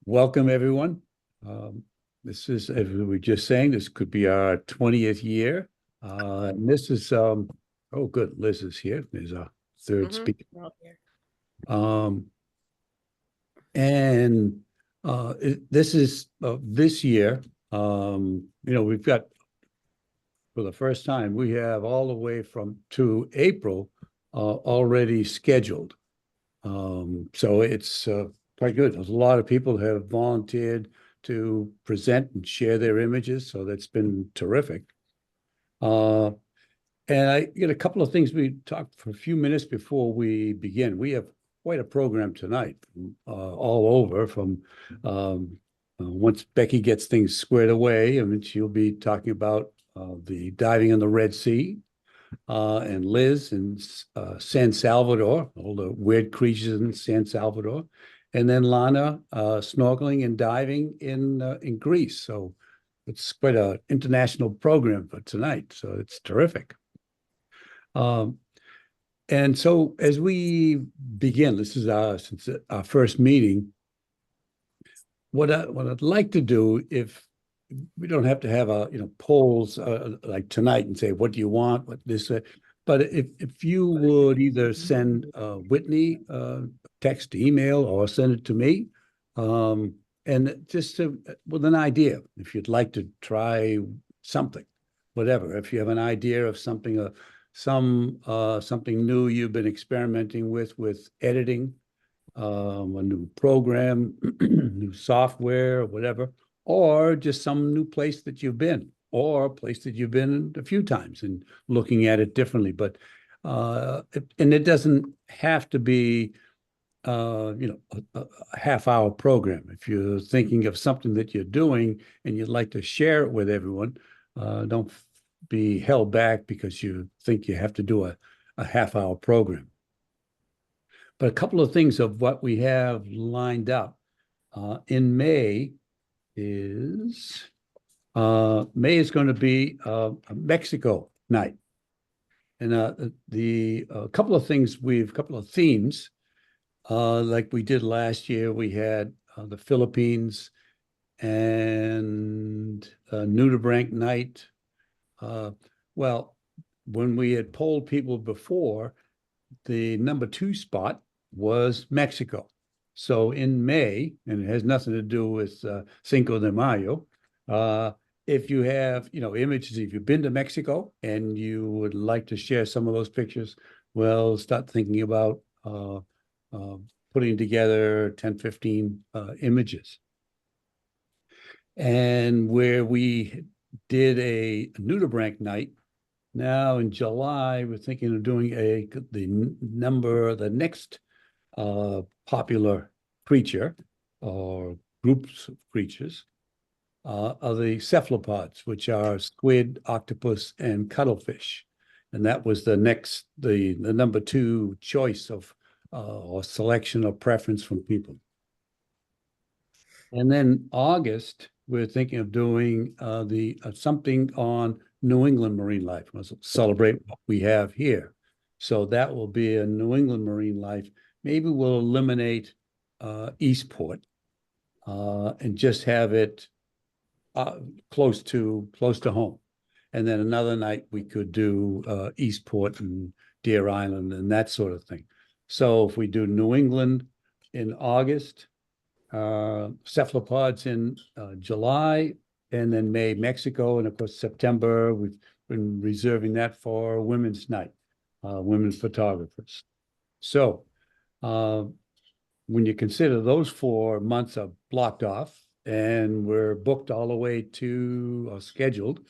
Welcome, everyone. This is, as we were just saying, this could be our 20th year. And this is, oh, good, Liz is here. There's a third speaker. Um, and this is this year, we've got, for the first time, we have all the way from to April already scheduled. So it's quite good. There's a lot of people who have volunteered to present and share their images, so that's been terrific. And I get a couple of things we talked for a few minutes before we begin. We have quite a program tonight, all over from once Becky gets things squared away. I mean, she'll be talking about the diving in the Red Sea, and Liz in San Salvador, all the weird creatures in San Salvador, and then Lana snorkeling and diving in Greece. So it's quite an international program for tonight. So it's terrific. And so as we begin, this is since our first meeting. What I'd like to do, if we don't have to have polls like tonight and say, what do you want, what this, but if you would either send Whitney text, email, or send it to me, and just with an idea, if you'd like to try something, whatever, if you have an idea of something, something new you've been experimenting with editing, a new program, new software, or whatever, or just some new place that you've been, or a place that you've been a few times and looking at it differently. But and it doesn't have to be a half-hour program. If you're thinking of something that you're doing and you'd like to share it with everyone, don't be held back because you think you have to do a half-hour program. But a couple of things of what we have lined up in May is May is going to be a Mexico night, and a couple of things couple of themes like we did last year. We had the Philippines and nudibranch night. Well, when we had polled people before, the number 2 spot was Mexico. So in May, and it has nothing to do with Cinco de Mayo, if you have, images, if you've been to Mexico and you would like to share some of those pictures, well, start thinking about putting together 10, 15 images. And where we did a nudibranch night, now in July, we're thinking of doing the next popular creature or groups of creatures are the cephalopods, which are squid, octopus, and cuttlefish. And that was the number 2 choice of or selection or preference from people. And then August, we're thinking of doing something on New England marine life. We'll celebrate what we have here. So that will be a New England marine life. Maybe we'll eliminate Eastport and just have it close to home. And then another night we could do Eastport and Deer Island and that sort of thing. So if we do New England in August, cephalopods in July, and then May, Mexico, and of course September, we've been reserving that for Women's Night, women photographers. So when you consider those 4 months are blocked off, and we're booked all the way to, scheduled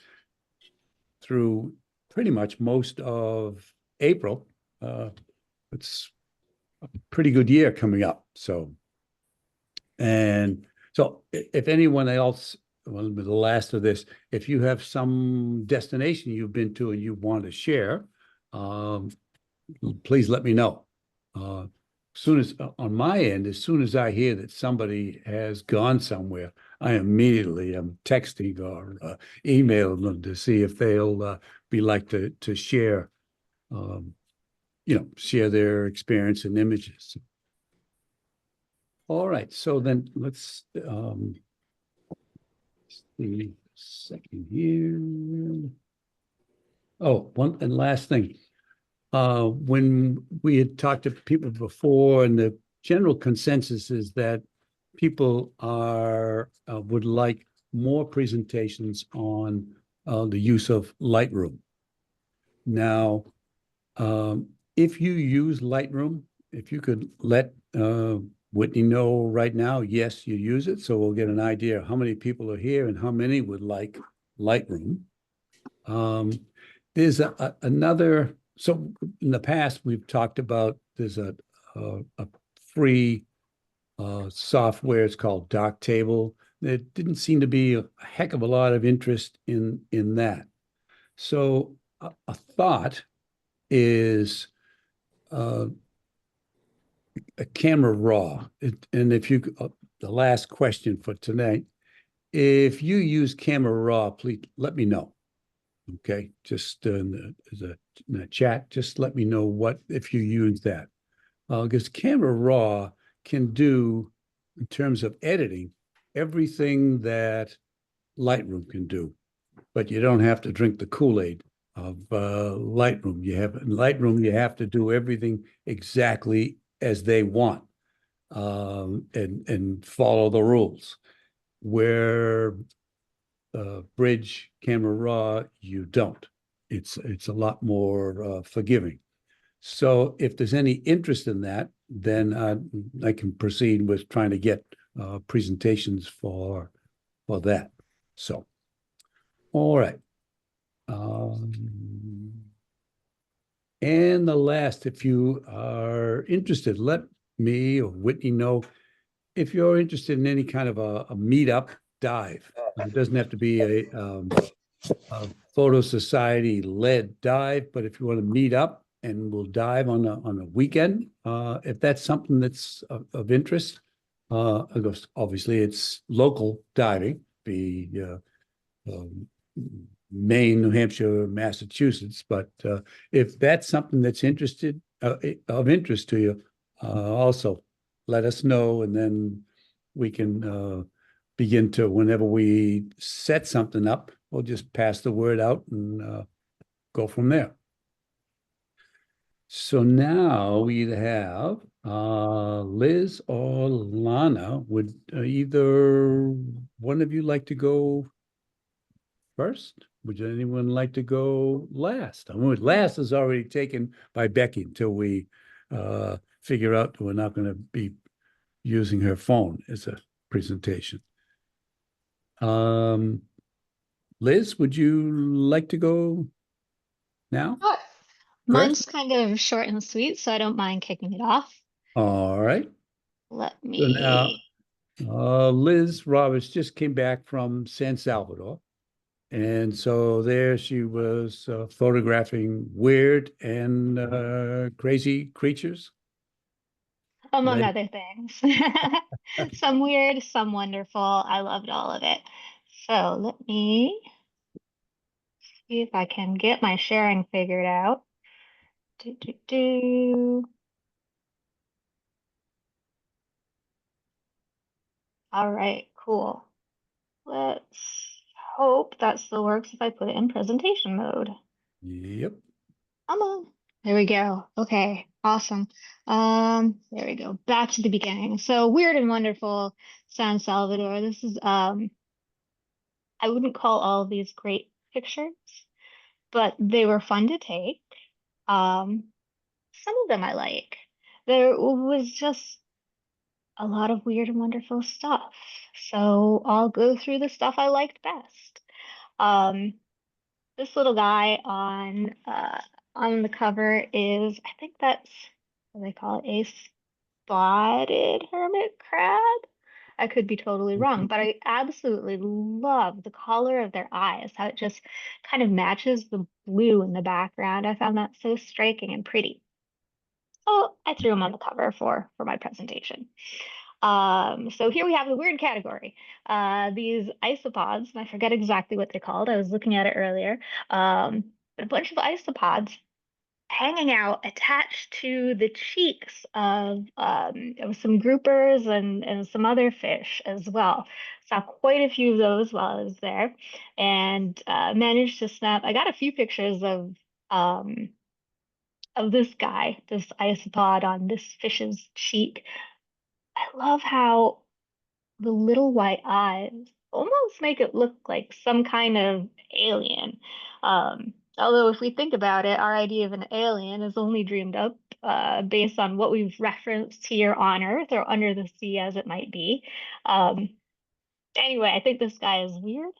through pretty much most of April, it's a pretty good year coming up. So, and so if anyone else, well, the last of this, if you have some destination you've been to and you want to share, please let me know. Soon as on my end, as soon as I hear that somebody has gone somewhere, I immediately am texting or emailing them to see if they'll be like to share, share their experience and images. All right, so then let's see a second here. Oh, one and last thing. When we had talked to people before, and the general consensus is that people are would like more presentations on the use of Lightroom. Now, if you use Lightroom, if you could let Whitney know right now, yes, you use it, so we'll get an idea of how many people are here and how many would like Lightroom. There's another, so in the past, we've talked about there's a free software, it's called Darktable. There didn't seem to be a heck of a lot of interest in that. So a thought is a Camera Raw. And if you, the last question for tonight, if you use Camera Raw, please let me know. Okay, just in the chat, just let me know what if you use that. Because Camera Raw can do, in terms of editing, everything that Lightroom can do, but you don't have to drink the Kool-Aid of Lightroom. In Lightroom, you have to do everything exactly as they want, and follow the rules. Where Bridge Camera Raw, you don't. It's a lot more forgiving. So if there's any interest in that, then I can proceed with trying to get presentations for that. So, all right. And the last, if you are interested, let me or Whitney know if you're interested in any kind of a meetup dive. It doesn't have to be a Photo Society led dive, but if you want to meet up and we'll dive on a weekend, if that's something that's of interest, obviously it's local diving, be Maine, New Hampshire, Massachusetts. But if that's something that's of interest to you, also let us know, and then we can begin to, whenever we set something up, we'll just pass the word out and go from there. So now we either have Liz or Lana. Would either one of you like to go first? Would anyone like to go last? I mean, last is already taken by Becky until we figure out we're not going to be using her phone as a presentation. Liz, would you like to go now? Sure. First? Mine's kind of short and sweet, so I don't mind kicking it off. All right. Let So now, me. Liz Roberts just came back from San Salvador. And so there she was photographing weird and crazy creatures. Among Right. other things. Some weird, some wonderful. I loved all of it. So let me see if I can get my sharing figured out. Do, do, do. All right, cool. Let's hope that still works if I put it in presentation mode. Yep. Come on. There we go. Okay, awesome. There we go. Back to the beginning. So weird and wonderful San Salvador. This is I wouldn't call all of these great pictures, but they were fun to take. Um, some of them I like. There was just a lot of weird and wonderful stuff. So I'll go through the stuff I liked best. Um, this little guy on the cover is, I think that's what they call it, a spotted hermit crab. I could be totally wrong, but I absolutely love the color of their eyes, how it just kind of matches the blue in the background. I found that so striking and pretty. So I threw them on the cover for my presentation. So here we have the weird category. These isopods, and I forget exactly what they're called. I was looking at it earlier. But a bunch of isopods hanging out attached to the cheeks of some groupers and some other fish as well. Saw quite a few of those while I was there, and managed to snap. I got a few pictures um, of this guy, this isopod on this fish's cheek. I love how the little white eyes almost make it look like some kind of alien. Although, if we think about it, our idea of an alien is only dreamed up based on what we've referenced here on Earth or under the sea, as it might be. Um, anyway, I think this guy is weird,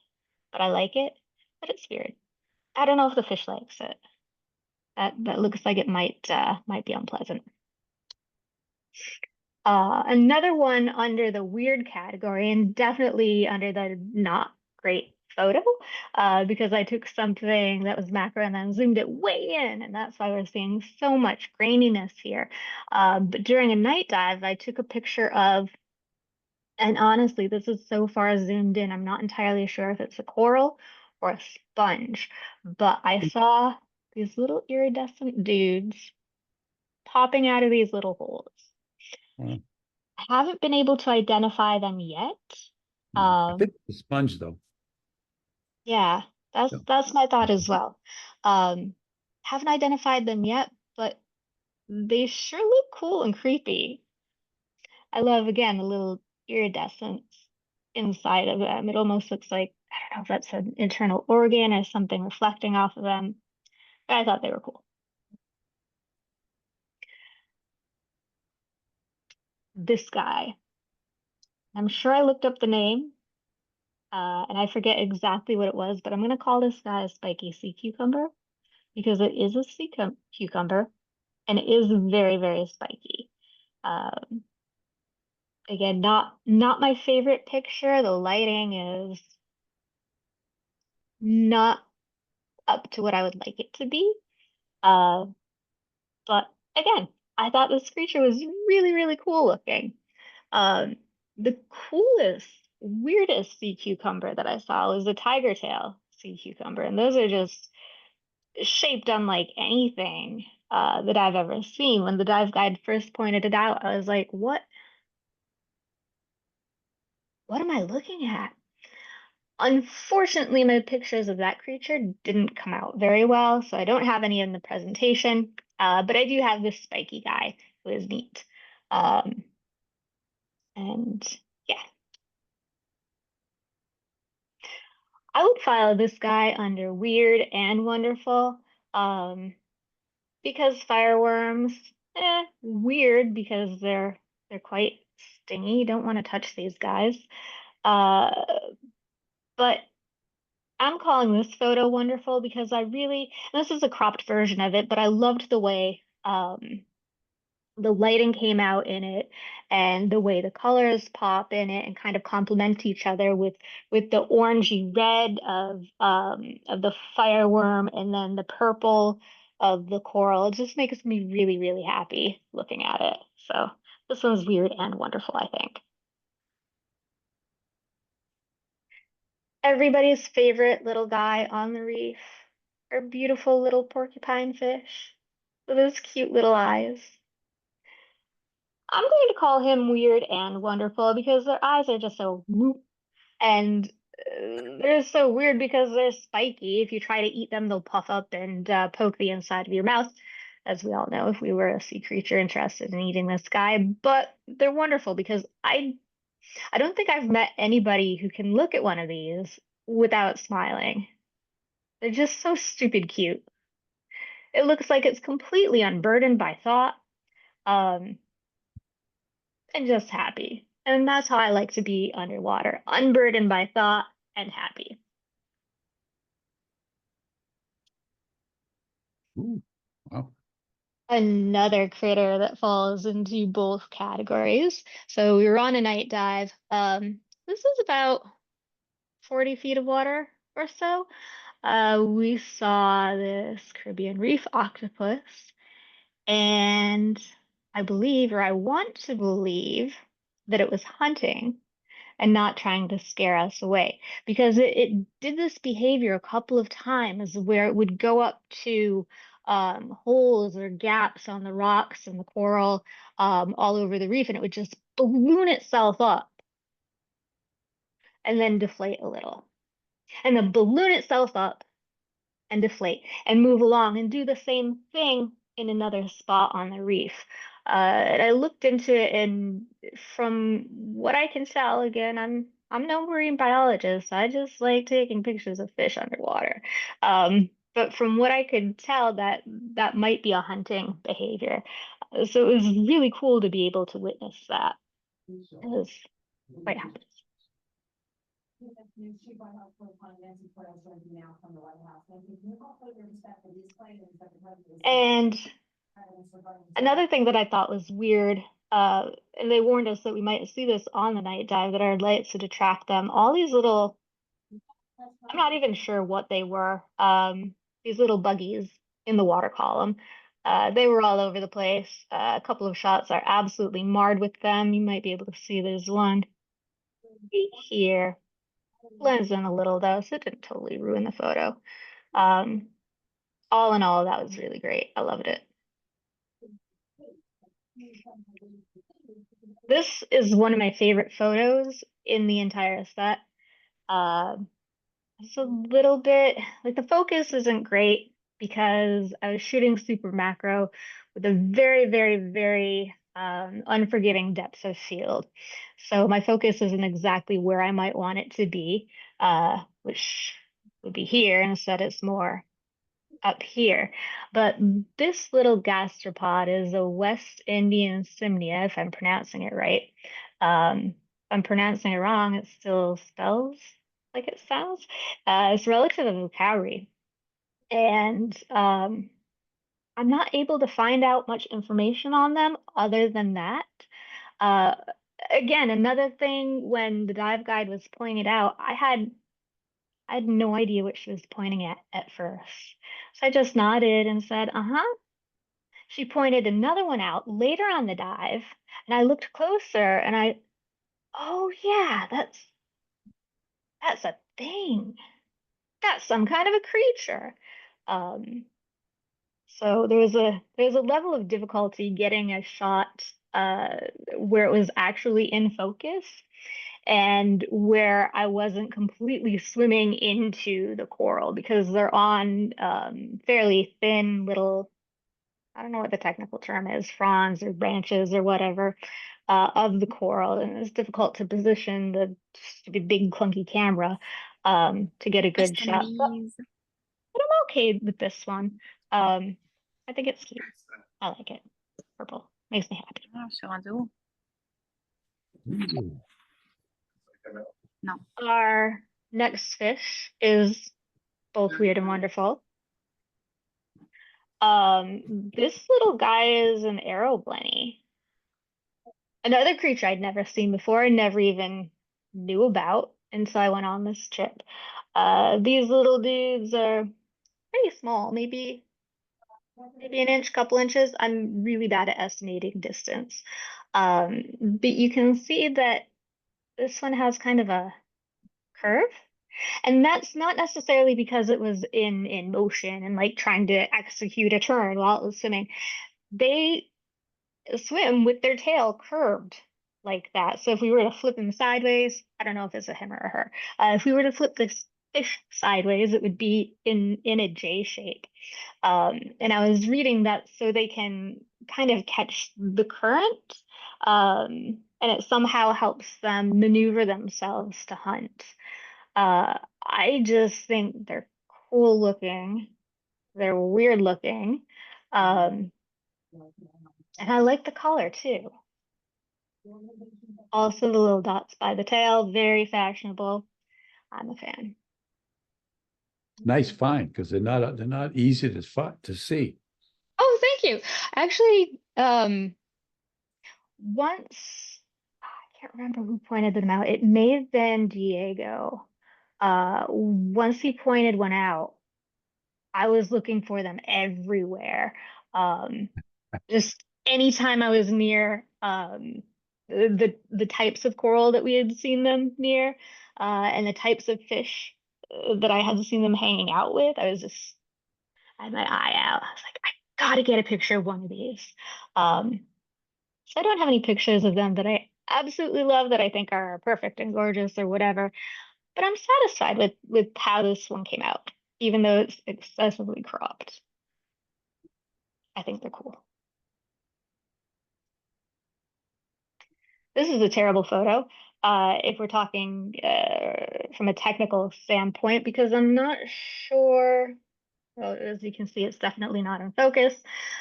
but I like it. But it's weird. I don't know if the fish likes it. That looks like it might be unpleasant. Another one under the weird category, and definitely under the not great photo, because I took something that was macro and then zoomed it way in, and that's why we're seeing so much graininess here. But during a night dive, I took a picture of, and honestly, this is so far zoomed in, I'm not entirely sure if it's a coral or a sponge, but I saw these little iridescent dudes popping out of these little holes. Well, I haven't been able to identify them yet. I think Um, the sponge though. yeah, Yeah. that's my thought as well. Um, haven't identified them yet, but they sure look cool and creepy. I love again the little iridescence inside of them. It almost looks like, I don't know if that's an internal organ or something reflecting off of them. But I thought they were cool. This guy, I'm sure I looked up the name, and I forget exactly what it was, but I'm gonna call this guy a spiky sea cucumber because it is a sea cucumber and it is very, very spiky. Um, again, not my favorite picture. The lighting is not up to what I would like it to be. Uh, but again, I thought this creature was really, really cool looking. Um, the coolest, weirdest sea cucumber that I saw was the tiger tail sea cucumber, and those are just shaped unlike anything that I've ever seen. When the dive guide first pointed it out, I was like, what am I looking at? Unfortunately, my pictures of that creature didn't come out very well, so I don't have any in the presentation. But I do have this spiky guy who is neat. Um, and yeah, I would file this guy under weird and wonderful. Um, because fireworms, weird because they're quite stingy. You don't want to touch these guys. Uh, but I'm calling this photo wonderful because I really, and this is a cropped version of it, but I loved the way the lighting came out in it and the way the colors pop in it and kind of complement each other with the orangey red of the fireworm and then the purple of the coral. It just makes me really, really happy looking at it. So this one's weird and wonderful, I think. Everybody's favorite little guy on the reef, our beautiful little porcupine fish with his cute little eyes. I'm going to call him weird and wonderful because their eyes are just so whoop, and they're so weird because they're spiky. If you try to eat them, they'll puff up and poke the inside of your mouth, as we all know if we were a sea creature interested in eating this guy. But they're wonderful because I don't think I've met anybody who can look at one of these without smiling. They're just so stupid cute. It looks like it's completely unburdened by thought. Um, and just happy. And that's how I like to be underwater, unburdened by thought and happy. Ooh, wow. Another critter that falls into both categories. So we were on a night dive. This is about 40 feet of water or so. We saw this Caribbean reef octopus, and I believe, or I want to believe, that it was hunting and not trying to scare us away because it did this behavior a couple of times where it would go up to holes or gaps on the rocks and the coral all over the reef, and it would just balloon itself up and then deflate a little, and then balloon itself up and deflate and move along and do the same thing in another spot on the reef. And I looked into it, and from what I can tell, again, I'm no marine biologist. I just like taking pictures of fish underwater. But from what I could tell, that might be a hunting behavior. So it was really cool to be able to witness that. It was quite happy. And another thing that I thought was weird, and they warned us that we might see this on the night dive, that our lights would attract them. All these little, I'm not even sure what they were, these little buggies in the water column. They were all over the place. A couple of shots are absolutely marred with them. You might be able to see there's one right here. Blends in a little though, so it didn't totally ruin the photo. Um, all in all, that was really great. I loved it. This is one of my favorite photos in the entire set. Uh, it's a little bit like the focus isn't great because I was shooting super macro with a very, very, very unforgiving depth of field. So my focus isn't exactly where I might want it to be, which would be here. Instead, it's more up here. But this little gastropod is a West Indian Simnia, if I'm pronouncing it right. If I'm pronouncing it wrong, it still spells like it sounds. It's relative of a cowrie. And I'm not able to find out much information on them other than that. Uh, Again, another thing when the dive guide was pointing it out, I had no idea what she was pointing at first. So I just nodded and said, uh-huh. She pointed another one out later on the dive, and I looked closer and oh yeah, that's a thing. That's some kind of a creature. Um, so there was a level of difficulty getting a shot where it was actually in focus and where I wasn't completely swimming into the coral because they're on fairly thin little, I don't know what the technical term is, fronds or branches or whatever of the coral. And it's difficult to position the stupid big clunky camera to get a good shot. But I'm okay with this one. Um, I think it's cute. I like it. Purple makes me happy. Ooh. No. Our next fish is both weird and wonderful. This little guy is an arrow blenny. Another creature I'd never seen before and never even knew about until I went on this trip. These little dudes are pretty small, maybe an inch, couple inches. I'm really bad at estimating distance. But you can see that this one has kind of a curve. And that's not necessarily because it was in motion and like trying to execute a turn while it was swimming. They swim with their tail curved like that. So if we were to flip him sideways, I don't know if it's a him or a her. If we were to flip this fish sideways, it would be in a J shape. And I was reading that so they can kind of catch the current, and it somehow helps them maneuver themselves to hunt. I just think they're cool looking. They're weird looking. And I like the color too. Also, the little dots by the tail, very fashionable. I'm a fan. Nice find because they're not easy to see. Oh, thank you. Actually, once I can't remember who pointed them out. It may have been Diego. Once he pointed one out, I was looking for them everywhere. Um, just anytime I was near the types of coral that we had seen them near, and the types of fish that I had seen them hanging out with, had my eye out. I was like, I gotta get a picture of one of these. So I don't have any pictures of them that I absolutely love that I think are perfect and gorgeous or whatever, but I'm satisfied with how this one came out, even though it's excessively cropped. I think they're cool. This is a terrible photo, if we're talking from a technical standpoint, because I'm not sure. Well, as you can see, it's definitely not in focus.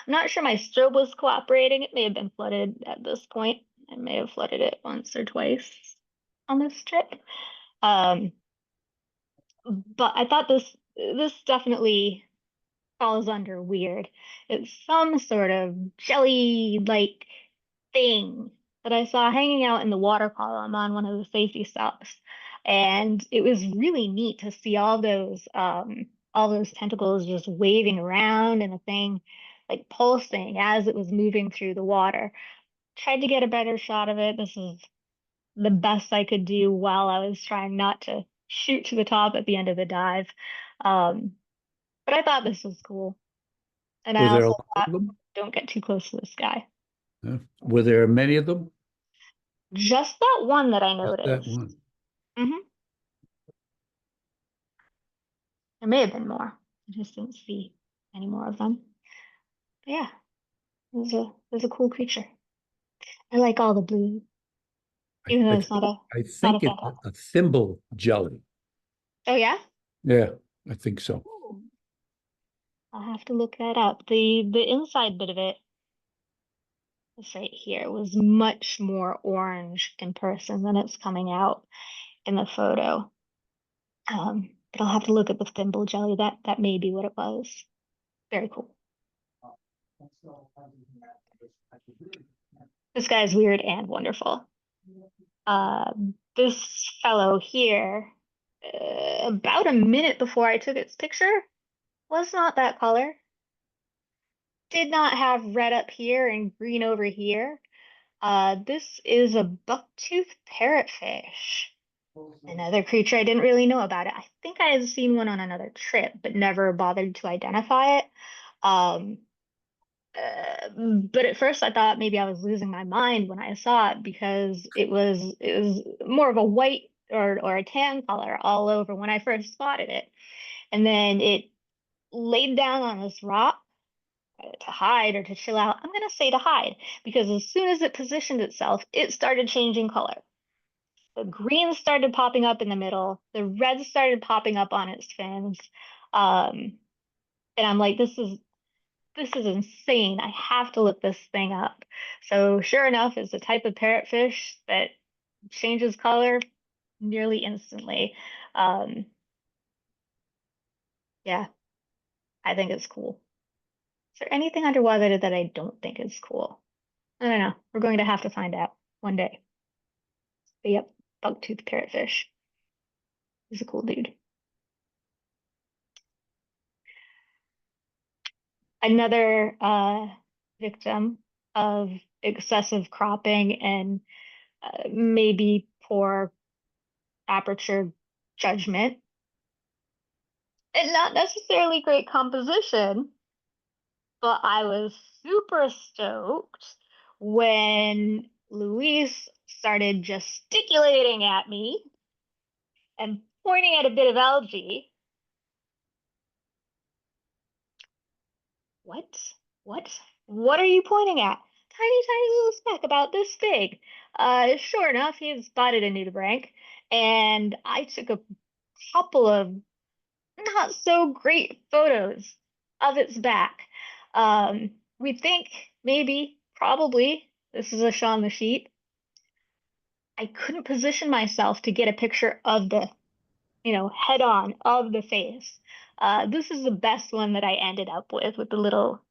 I'm not sure my strobe was cooperating. It may have been flooded at this point. I may have flooded it once or twice on this trip. But I thought this definitely falls under weird. It's some sort of jelly-like thing that I saw hanging out in the water column on one of the safety stops. And it was really neat to see all those tentacles just waving around and the thing like pulsing as it was moving through the water. Tried to get a better shot of it. This is the best I could do while I was trying not to shoot to the top at the end of the dive. Um, but I thought this was cool. And I Was there a also lot thought, of them? don't get too close to this guy. Were there many of them? Just that one that I Just that noticed. one. Hmm. There may have been more. I just didn't see any more of them. But yeah, it was a cool creature. I like all the blue, even though it's I not a think it's phantom. a thimble jelly. Oh yeah? Yeah, I think so. Ooh, I'll have to look that up. The inside bit of it, this right here, was much more orange in person than it's coming out in the photo. But I'll have to look at the thimble jelly. That may be what it was. Very cool. This guy's weird and wonderful. This fellow here, about a minute before I took its picture, was not that color. Did not have red up here and green over here. This is a bucktooth parrotfish. Another creature I didn't really know about it. I think I had seen one on another trip, but never bothered to identify it. Um, but at first I thought maybe I was losing my mind when I saw it because it was more of a white or a tan color all over when I first spotted it. And then it laid down on this rock to hide or to chill out. I'm gonna say to hide because as soon as it positioned itself, it started changing color. The green started popping up in the middle, the red started popping up on its fins. Um, and I'm like, this is insane. I have to look this thing up. So sure enough, it's a type of parrotfish that changes color nearly instantly. Um, yeah, I think it's cool. Is there anything underwater that I don't think is cool? I don't know. We're going to have to find out one day. But yep, bucktooth parrotfish. He's a cool dude. Another victim of excessive cropping and maybe poor aperture judgment and not necessarily great composition, but I was super stoked when Luis started gesticulating at me and pointing at a bit of algae. What? What? What are you pointing at? Tiny, tiny little speck about this big. Sure enough, he had spotted a nudibranch, and I took a couple of not so great photos of its back. We think maybe, probably, this is a Shaun the Sheep. I couldn't position myself to get a picture of the, head on of the face. This is the best one that I ended up with the little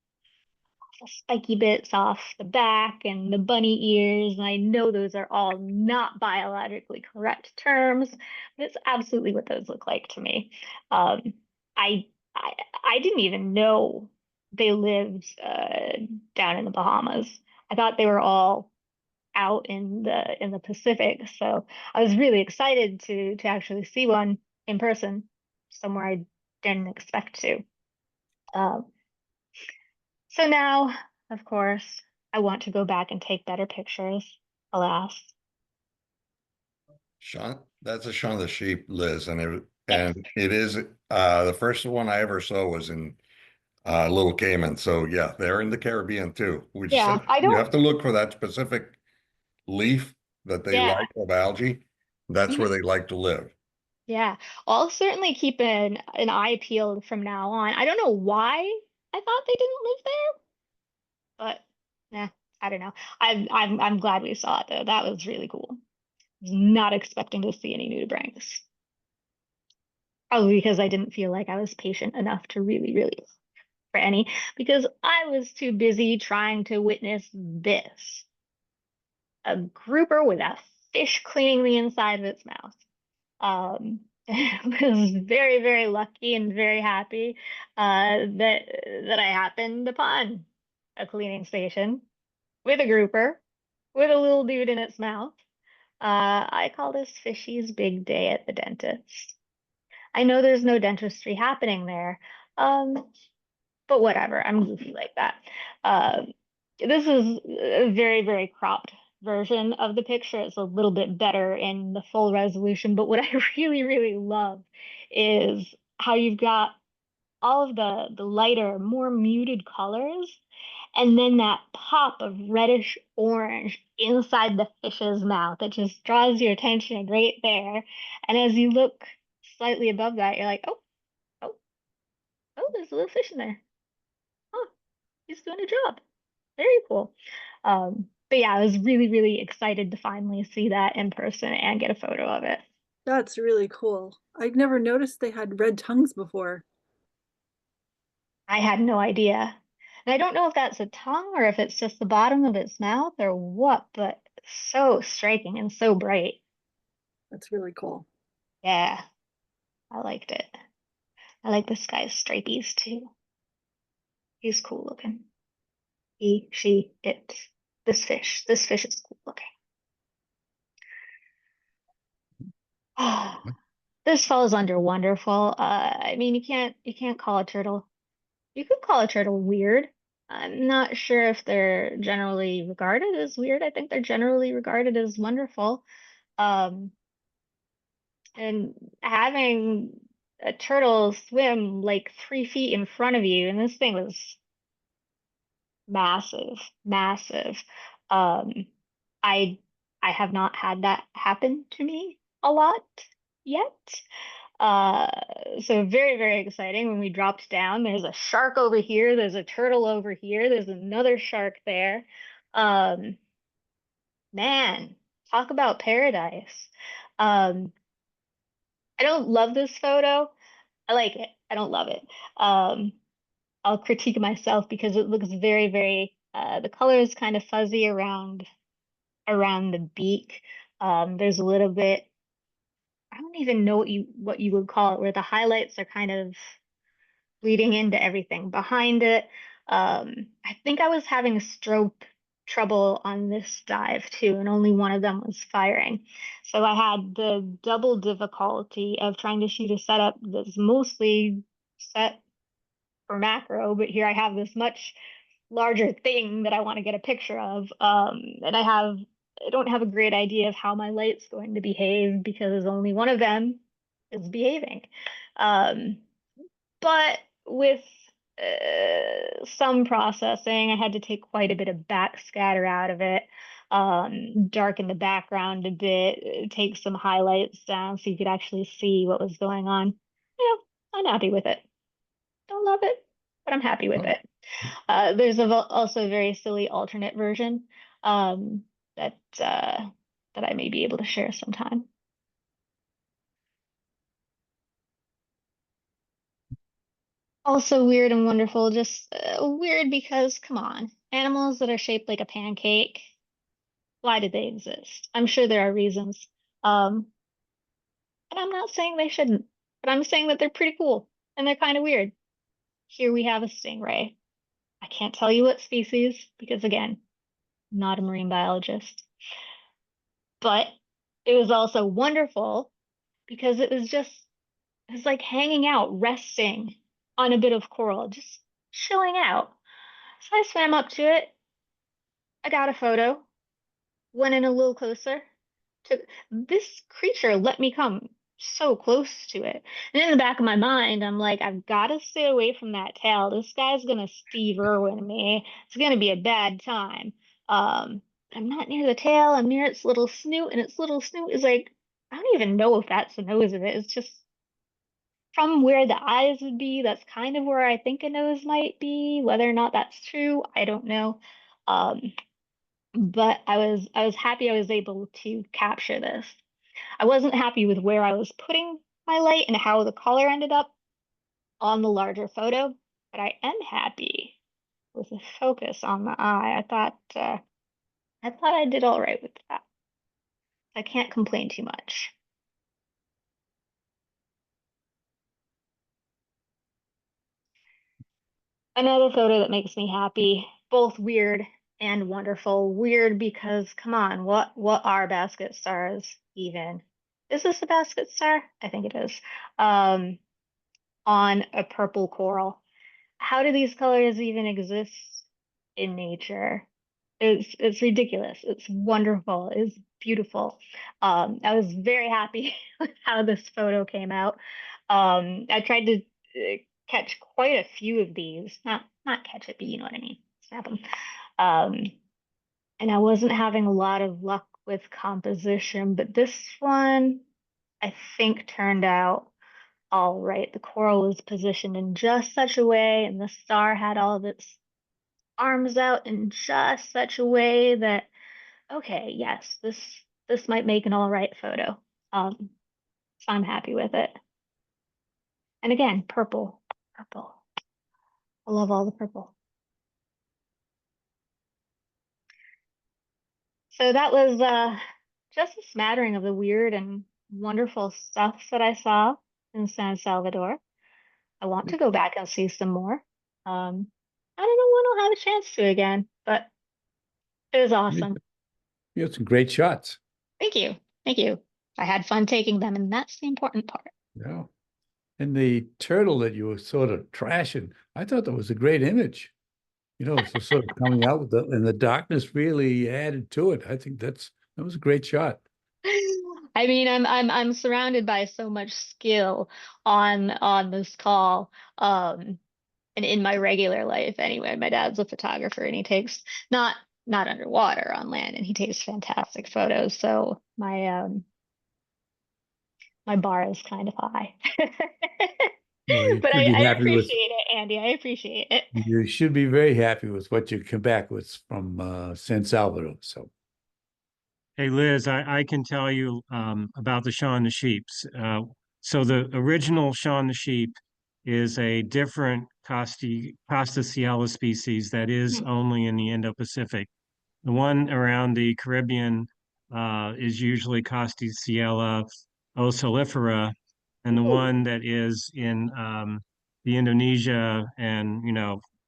spiky bits off the back and the bunny ears. And I know those are all not biologically correct terms, but it's absolutely what those look like to me. Um, I, I didn't even know they lived down in the Bahamas. I thought they were all out in the Pacific. So I was really excited to actually see one in person somewhere I didn't expect to. Um, so now, of course, I want to go back and take better pictures, alas. Shaun, that's a Shaun the Sheep, Liz, and Yes. it is the first one I ever saw was in Little Cayman. So yeah, they're in the Caribbean too. We just Yeah, I you don't, have to look for that specific leaf that they yeah. like of algae. That's where Mhm. they like to live. Yeah, well, I'll certainly keep an eye peeled from now on. I don't know why I thought they didn't live there, but nah, I don't know. I'm glad we saw it though. That was really cool. Was not expecting to see any nudibranchs. Probably because I didn't feel like I was patient enough to really for any, because I was too busy trying to witness this. A grouper with a fish cleaning the inside of its mouth. Was very lucky and very happy that I happened upon a cleaning station with a grouper with a little dude in its mouth. I call this fishy's big day at the dentist. I know there's no dentistry happening there, but whatever. I'm goofy like that. This is a very cropped version of the picture. It's a little bit better in the full resolution, but what I really love is how you've got all of the lighter, more muted colors, and then that pop of reddish orange inside the fish's mouth that just draws your attention right there. And as you look slightly above that, you're like, oh, oh, oh, there's a little fish in there. Oh, he's doing a job. Very cool. But yeah, I was really excited to finally see that in person and get a photo of it. That's really cool. I'd never noticed they had red tongues before. I had no idea. And I don't know if that's a tongue or if it's just the bottom of its mouth or what, but so striking and so bright. That's really cool. Yeah, I liked it. I like this guy's stripies too. He's cool looking. He, she, it. This fish. This fish is cool looking. This falls under wonderful. I mean, you can't call a turtle. You could call a turtle weird. I'm not sure if they're generally regarded as weird. I think they're generally regarded as wonderful. Um, and having a turtle swim like 3 feet in front of you, and this thing was massive. Um, I I have not had that happen to me a lot yet. Uh, so very exciting. When we dropped down, there's a shark over here, there's a turtle over here, there's another shark there. Um, Man, talk about paradise. Um, I don't love this photo. I like it. I don't love it. Um, I'll critique myself because it looks very, the color is kind of fuzzy around the beak. There's a little bit, I don't even know what you would call it, where the highlights are kind of bleeding into everything behind it. I think I was having stroke trouble on this dive too, and only one of them was firing. So I had the double difficulty of trying to shoot a setup that's mostly set for macro, but here I have this much larger thing that I want to get a picture of. And I don't have a great idea of how my light's going to behave because only one of them is behaving. Um, but with some processing, I had to take quite a bit of backscatter out of it, darken the background a bit, take some highlights down so you could actually see what was going on. Yeah, I'm happy with it. Don't love it, but I'm happy with Oh, it. There's also a very silly alternate version that I may be able to share sometime. Also weird and wonderful, just weird because, come on, animals that are shaped like a pancake, why did they exist? I'm sure there are reasons. Um, and I'm not saying they shouldn't, but I'm saying that they're pretty cool and they're kind of weird. Here we have a stingray. I can't tell you what species because, again, not a marine biologist. But it was also wonderful because it was like hanging out, resting on a bit of coral, just chilling out. So I swam up to it. I got a photo, went in a little closer. Took this creature let me come so close to it. And in the back of my mind, I'm like, I've got to stay away from that tail. This guy's gonna Steve Irwin me. It's gonna be a bad time. I'm not near the tail. I'm near its little snoot, and its little snoot is like, I don't even know if that's the nose of it. It's just from where the eyes would be. That's kind of where I think a nose might be. Whether or not that's true, I don't know. Um, but I was happy I was able to capture this. I wasn't happy with where I was putting my light and how the color ended up on the larger photo, but I am happy with the focus on the eye. I thought I did all right with that. I can't complain too much. Another photo that makes me happy, both weird and wonderful. Weird because come on, what are basket stars even? Is this a basket star? I think it is. Um, on a purple coral. How do these colors even exist in nature? It's ridiculous. It's wonderful. It's beautiful. I was very happy with how this photo came out. I tried to catch quite a few of these. Not catch it, but you know what I mean. Snap them. Um, and I wasn't having a lot of luck with composition, but this one I think turned out all right. The coral was positioned in just such a way, and the star had all of its arms out in just such a way that, okay, yes, this might make an all right photo. Um, so I'm happy with it. And again, purple, purple. I love all the purple. So that was just a smattering of the weird and wonderful stuff that I saw in San Salvador. I want to go back and see some more. I don't know when I'll have a chance to again, but it was awesome. You had some great shots. Thank you. Thank you. I had fun taking them, and that's the important part. Yeah. And the turtle that you were sort of trashing, I thought that was a great image. So sort of coming out with and the darkness really added to it. I think that was a great shot. I mean, I'm surrounded by so much skill on this call. And in my regular life anyway. My dad's a photographer and he takes not underwater on land and he takes fantastic photos. So my bar is kind of high. Well, you But should be I happy with appreciate it, Andy. I appreciate it. you should be very happy with what you come back with from San Salvador. So Hey Liz, I can tell you about the Shaun the Sheeps. So the original Shaun the Sheep is a different Costaciella species that is Hmm. only in the Indo-Pacific. The one around the Caribbean is usually Costaciella osolifera, and the Ooh. one that is in the Indonesia and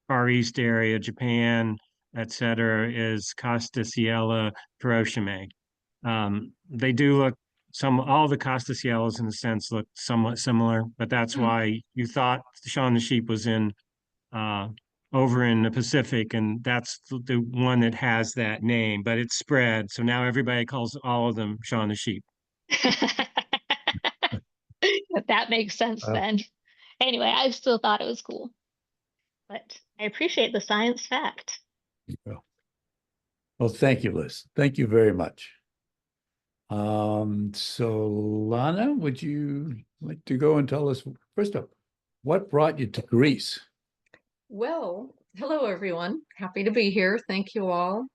Far East area, Japan, etc., is Costaciella hiroshima. They do look all the Costaciellas in a sense look somewhat similar, but that's Hmm. why you thought Shaun the Sheep was in uh, over in the Pacific, and that's the one that has that name, but it's spread. So now everybody calls all of them Shaun the Sheep. That makes sense uh, then. Anyway, I still thought it was cool, but I appreciate the science fact. well, well, thank you, Liz. Thank you very much. So Lana, would you like to go and tell us first up, what brought you to Greece? Well, hello everyone. Happy to be here. Thank you all.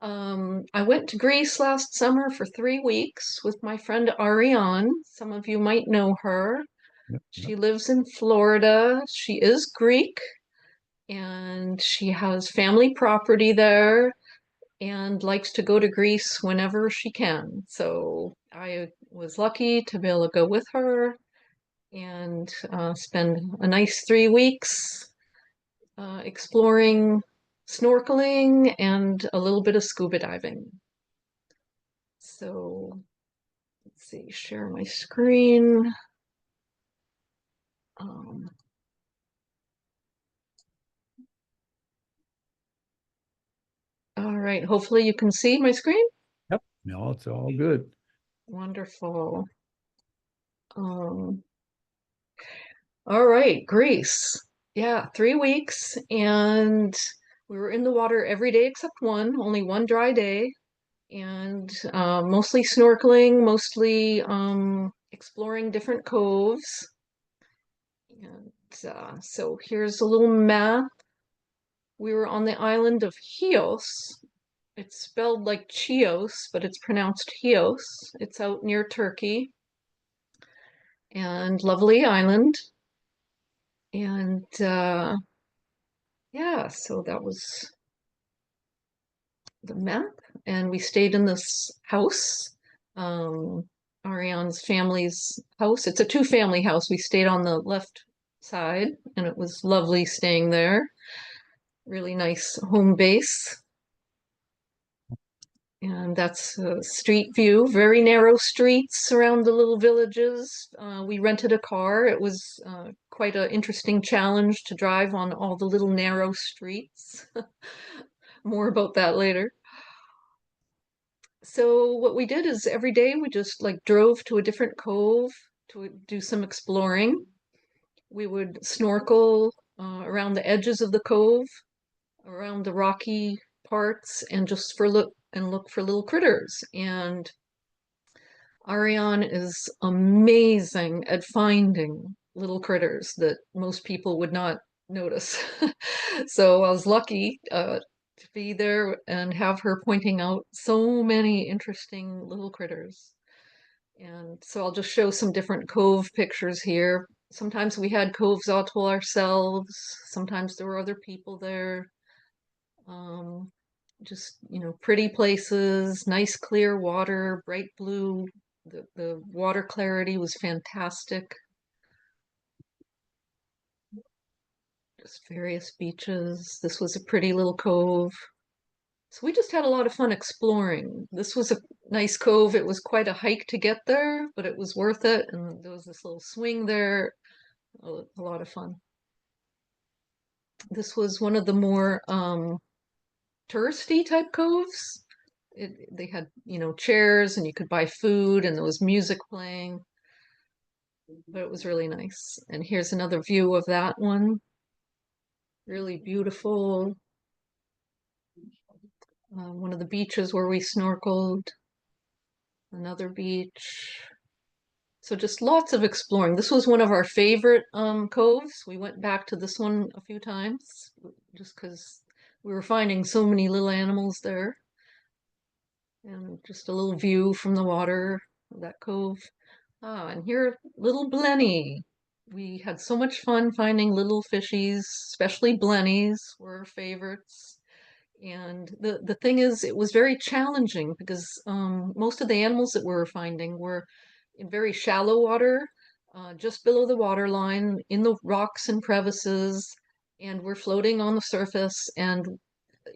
I went to Greece last summer for 3 weeks with my friend Ariane. Some of you might know her. Yep, yep. She lives in Florida. She is Greek and she has family property there and likes to go to Greece whenever she can. So I was lucky to be able to go with her and spend a nice 3 weeks exploring snorkeling and a little bit of scuba diving. So let's see, share my screen. Um, All right, hopefully you can see my screen. Yep. No, it's all good. Wonderful. Um, all right, Greece. Yeah, 3 weeks, and we were in the water every day except one, only one dry day, and mostly snorkeling, mostly exploring different coves. And so here's a little map. We were on the island of Chios. It's spelled like Chios, but it's pronounced Chios. It's out near Turkey. And lovely island. And yeah, so that was the map. And we stayed in this house, Ariane's family's house. It's a two-family house. We stayed on the left side, and it was lovely staying there. Really nice home base. And that's a street view, very narrow streets around the little villages. We rented a car. It was quite an interesting challenge to drive on all the little narrow streets. More about that later. So what we did is every day we just like drove to a different cove to do some exploring. We would snorkel around the edges of the cove, around the rocky parts, and just look for little critters. And Ariane is amazing at finding little critters that most people would not notice. So I was lucky to be there and have her pointing out so many interesting little critters. And so I'll just show some different cove pictures here. Sometimes we had coves all to ourselves. Sometimes there were other people there. Um, just, pretty places, nice clear water, bright blue. The water clarity was fantastic. Just various beaches. This was a pretty little cove. So we just had a lot of fun exploring. This was a nice cove. It was quite a hike to get there, but it was worth it. And there was this little swing there. A lot of fun. This was one of the more touristy type coves. They had, chairs and you could buy food and there was music playing. But it was really nice. And here's another view of that one. Really beautiful. One of the beaches where we snorkeled. Another beach. So just lots of exploring. This was one of our favorite coves. We went back to this one a few times just because we were finding so many little animals there. And just a little view from the water of that cove. Ah, and here, little blenny. We had so much fun finding little fishies, especially blennies were our favorites. And the thing is, it was very challenging because most of the animals that we were finding were in very shallow water, just below the water line, in the rocks and crevices, and we're floating on the surface. And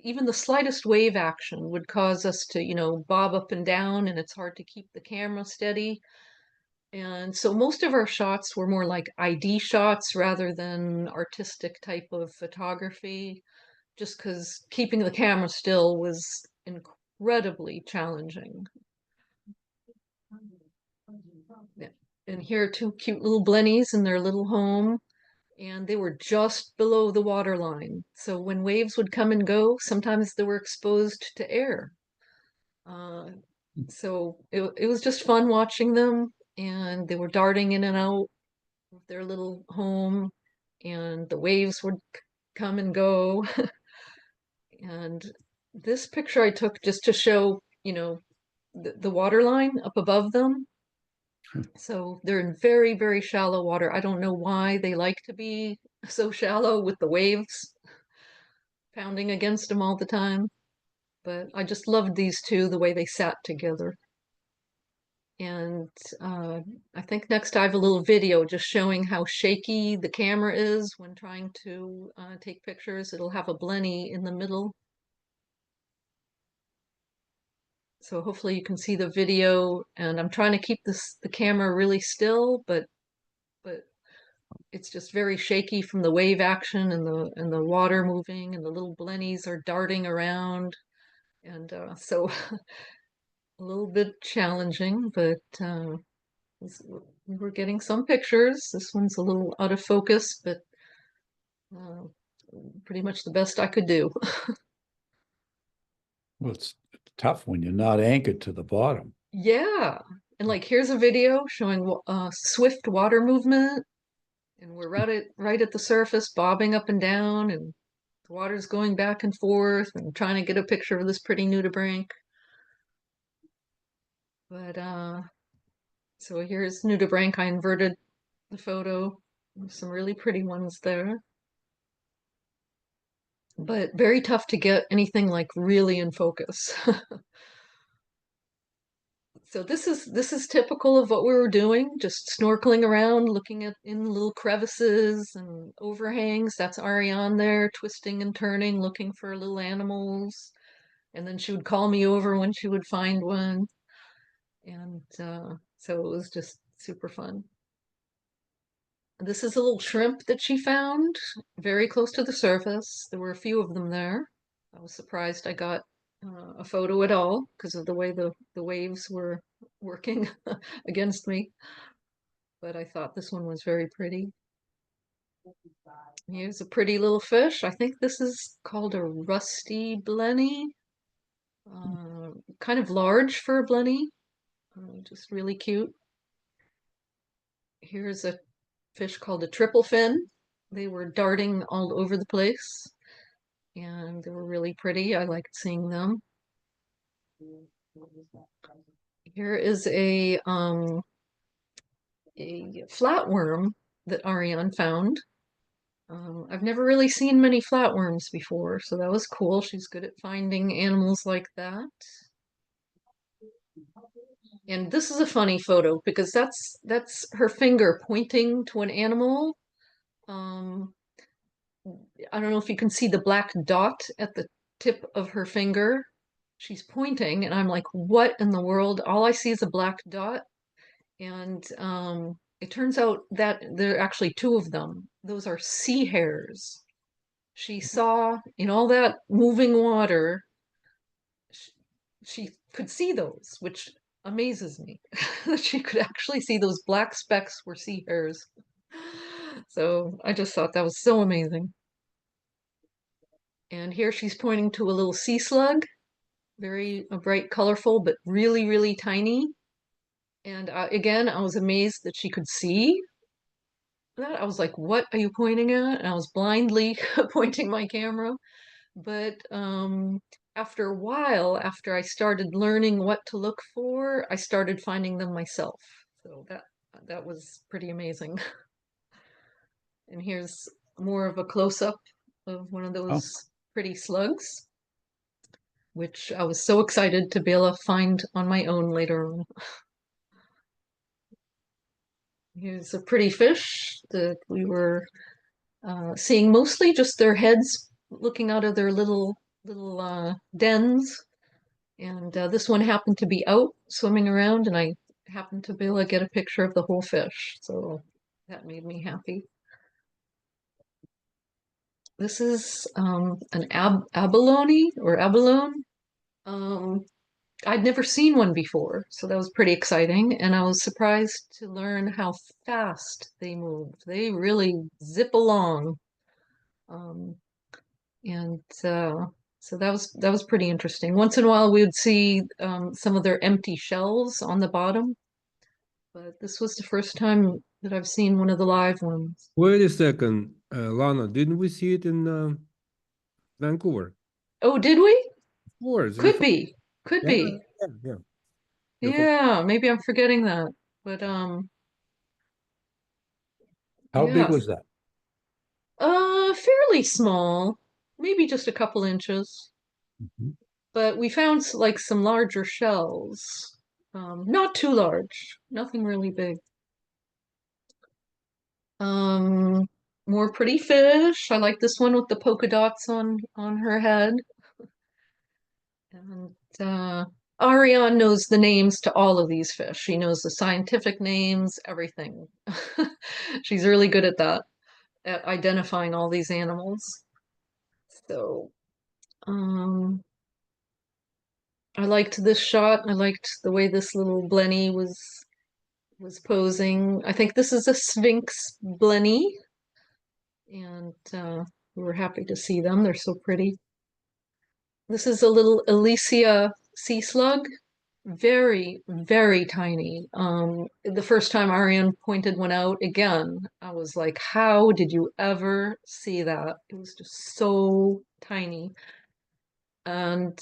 even the slightest wave action would cause us to, bob up and down, and it's hard to keep the camera steady. And so most of our shots were more like ID shots rather than artistic type of photography, just because keeping the camera still was incredibly challenging. Yeah. And here are two cute little blennies in their little home, and they were just below the water line. So when waves would come and go, sometimes they were exposed to air. So it was just fun watching them, and they were darting in and out of their little home, and the waves would come and go. And this picture I took just to show, the water line up above them. So they're in very, very shallow water. I don't know why they like to be so shallow with the waves pounding against them all the time. But I just loved these two, the way they sat together. And I think next I have a little video just showing how shaky the camera is when trying to take pictures. It'll have a blenny in the middle. So hopefully you can see the video, and I'm trying to keep the camera really still, but it's just very shaky from the wave action and the water moving, and the little blennies are darting around. And so a little bit challenging, but we were getting some pictures. This one's a little out of focus, but uh, pretty much the best I could do. Well, it's tough when you're not anchored to the bottom. Yeah. And like here's a video showing swift water movement, and we're right at the surface, bobbing up and down, and the water's going back and forth, and trying to get a picture of this pretty nudibranch. But so here's nudibranch. I inverted the photo. There's some really pretty ones there. But very tough to get anything like really in focus. So this is typical of what we were doing, just snorkeling around, looking at in little crevices and overhangs. That's Ariane there, twisting and turning, looking for little animals. And then she would call me over when she would find one. And so it was just super fun. This is a little shrimp that she found very close to the surface. There were a few of them there. I was surprised I got a photo at all because of the way the waves were working against me. But I thought this one was very pretty. Here's a pretty little fish. I think this is called a rusty blenny. Kind of large for a blenny. Just really cute. Here's a fish called a triple fin. They were darting all over the place, and they were really pretty. I liked seeing them. Here is a flatworm that Ariane found. I've never really seen many flatworms before, so that was cool. She's good at finding animals like that. And this is a funny photo because that's her finger pointing to an animal. I don't know if you can see the black dot at the tip of her finger. She's pointing, and I'm like, what in the world? All I see is a black dot. And it turns out that there are actually two of them. Those are sea hares. She saw in all that moving water, she could see those, which amazes me that she could actually see those black specks were sea hares. So I just thought that was so amazing. And here she's pointing to a little sea slug, very bright, colorful, but really, really tiny. And again, I was amazed that she could see that. I was like, what are you pointing at? And I was blindly pointing my camera. But after a while, after I started learning what to look for, I started finding them myself. So that was pretty amazing. And here's more of a close-up of one of those pretty slugs, which I was so excited to be able to find on my own later on. Here's a pretty fish that we were seeing mostly just their heads looking out of their little dens. And this one happened to be out swimming around, and I happened to be able to get a picture of the whole fish. So that made me happy. This is an abalone or abalone. I'd never seen one before, so that was pretty exciting. And I was surprised to learn how fast they move. They really zip along. And so that was pretty interesting. Once in a while, we would see some of their empty shells on the bottom, but this was the first time that I've seen one of the live ones. Wait a second, Lana, didn't we see it in Vancouver? Oh, did we? Of course. Could be. Could Yeah, be. yeah. Yeah, maybe I'm forgetting that. But How big yeah. was that? Fairly small, maybe just a couple inches. Mhm. But we found like some larger shells. Not too large, nothing really big. More pretty fish. I like this one with the polka dots on her head. And Ariane knows the names to all of these fish. She knows the scientific names, everything. She's really good at that, at identifying all these animals. So, I liked this shot. I liked the way this little blenny was posing. I think this is a Sphinx blenny, and we were happy to see them. They're so pretty. This is a little Elysia sea slug, very, very tiny. The first time Ariane pointed one out again, I was like, how did you ever see that? It was just so tiny. And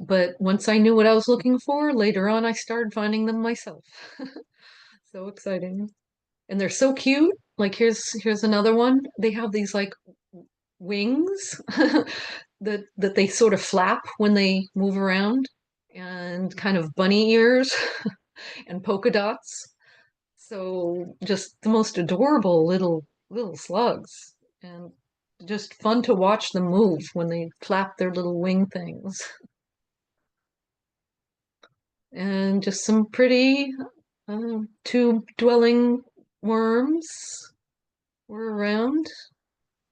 but once I knew what I was looking for, later on I started finding them myself. So exciting. And they're so cute. Like here's another one. They have these like wings that they sort of flap when they move around, and kind of bunny ears and polka dots. So just the most adorable little slugs, and just fun to watch them move when they flap their little wing things. And just some pretty tube-dwelling worms were around,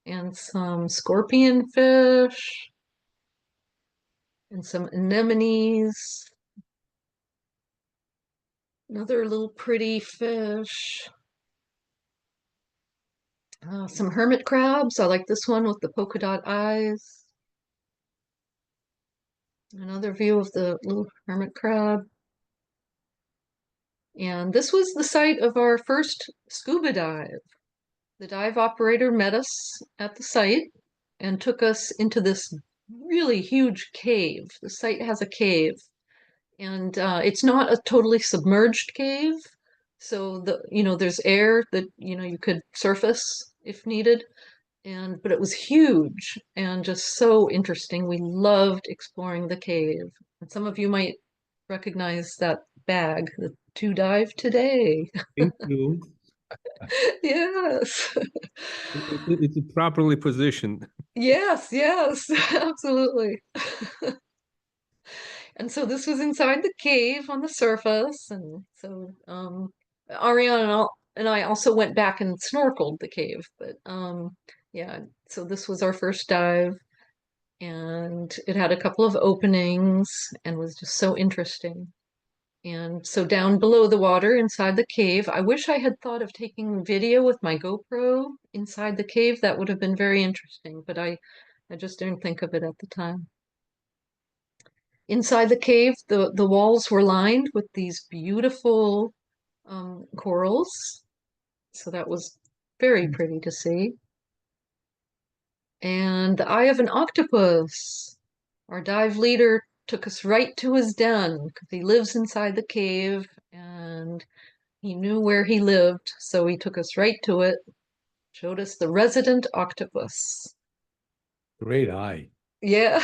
and some scorpion fish, and some anemones. Another little pretty fish. Some hermit crabs. I like this one with the polka dot eyes. Another view of the little hermit crab. And this was the site of our first scuba dive. The dive operator met us at the site and took us into this really huge cave. The site has a cave, and it's not a totally submerged cave. So there's air that you could surface if needed, but it was huge and just so interesting. We loved exploring the cave. And some of you might recognize that bag, the To Dive Today. Thank you. Yes. It's properly positioned. Yes, yes, absolutely. And so this was inside the cave on the surface, and so Ariana and I also went back and snorkeled the cave, but yeah, so this was our first dive, and it had a couple of openings and was just so interesting. And so down below the water inside the cave, I wish I had thought of taking video with my GoPro inside the cave. That would have been very interesting, but I just didn't think of it at the time. Inside the cave, the walls were lined with these beautiful corals. So that was very pretty to see. And the eye of an octopus. Our dive leader took us right to his den because he lives inside the cave, and he knew where he lived. So he took us right to it, showed us the resident octopus. Great eye. Yeah.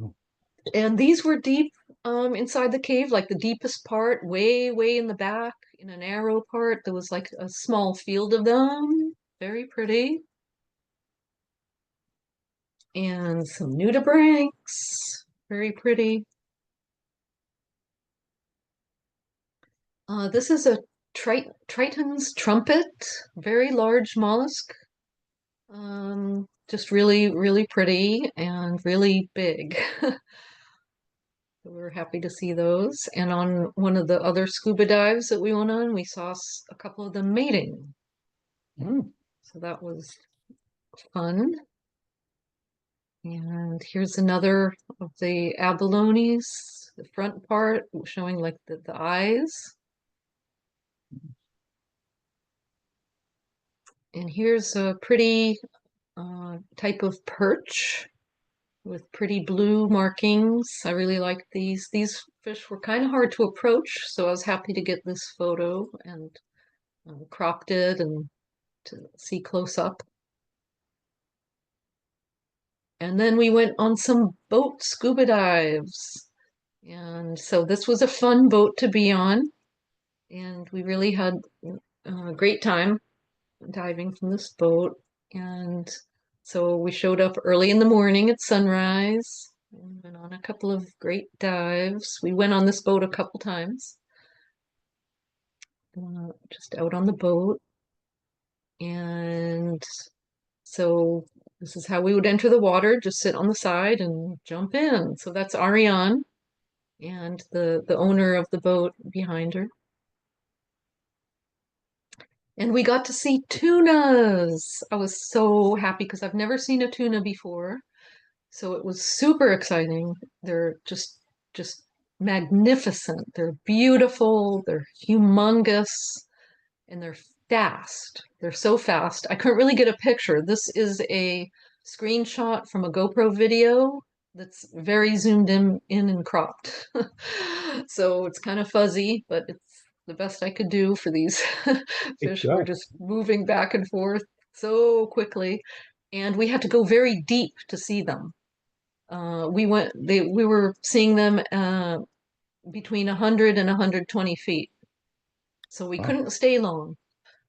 Oh. And these were deep inside the cave, like the deepest part, way, way in the back, in a narrow part. There was like a small field of them. Very pretty. And some nudibranchs. Very pretty. This is a Triton's trumpet. Very large mollusk. Just really, really pretty and really big. We were happy to see those. And on one of the other scuba dives that we went on, we saw a couple of them mating. Mm. So that was fun. And here's another of the abalones, the front part showing like the eyes. And here's a pretty type of perch with pretty blue markings. I really like these. These fish were kind of hard to approach, so I was happy to get this photo and cropped it and to see close up. And then we went on some boat scuba dives. And so this was a fun boat to be on. And we really had a great time diving from this boat. And so we showed up early in the morning at sunrise and went on a couple of great dives. We went on this boat a couple times, just out on the boat. And so This is how we would enter the water, just sit on the side and jump in. So that's Ariane and the owner of the boat behind her. And we got to see tunas. I was so happy because I've never seen a tuna before. So it was super exciting. They're just magnificent. They're beautiful, they're humongous, and they're fast. They're so fast. I couldn't really get a picture. This is a screenshot from a GoPro video that's very zoomed in and cropped. So it's kind of fuzzy, but it's the best I could do for these fish were job. just moving back and forth so quickly. And we had to go very deep to see them. We were seeing them between 100 and 120 feet. So we Wow. couldn't stay long.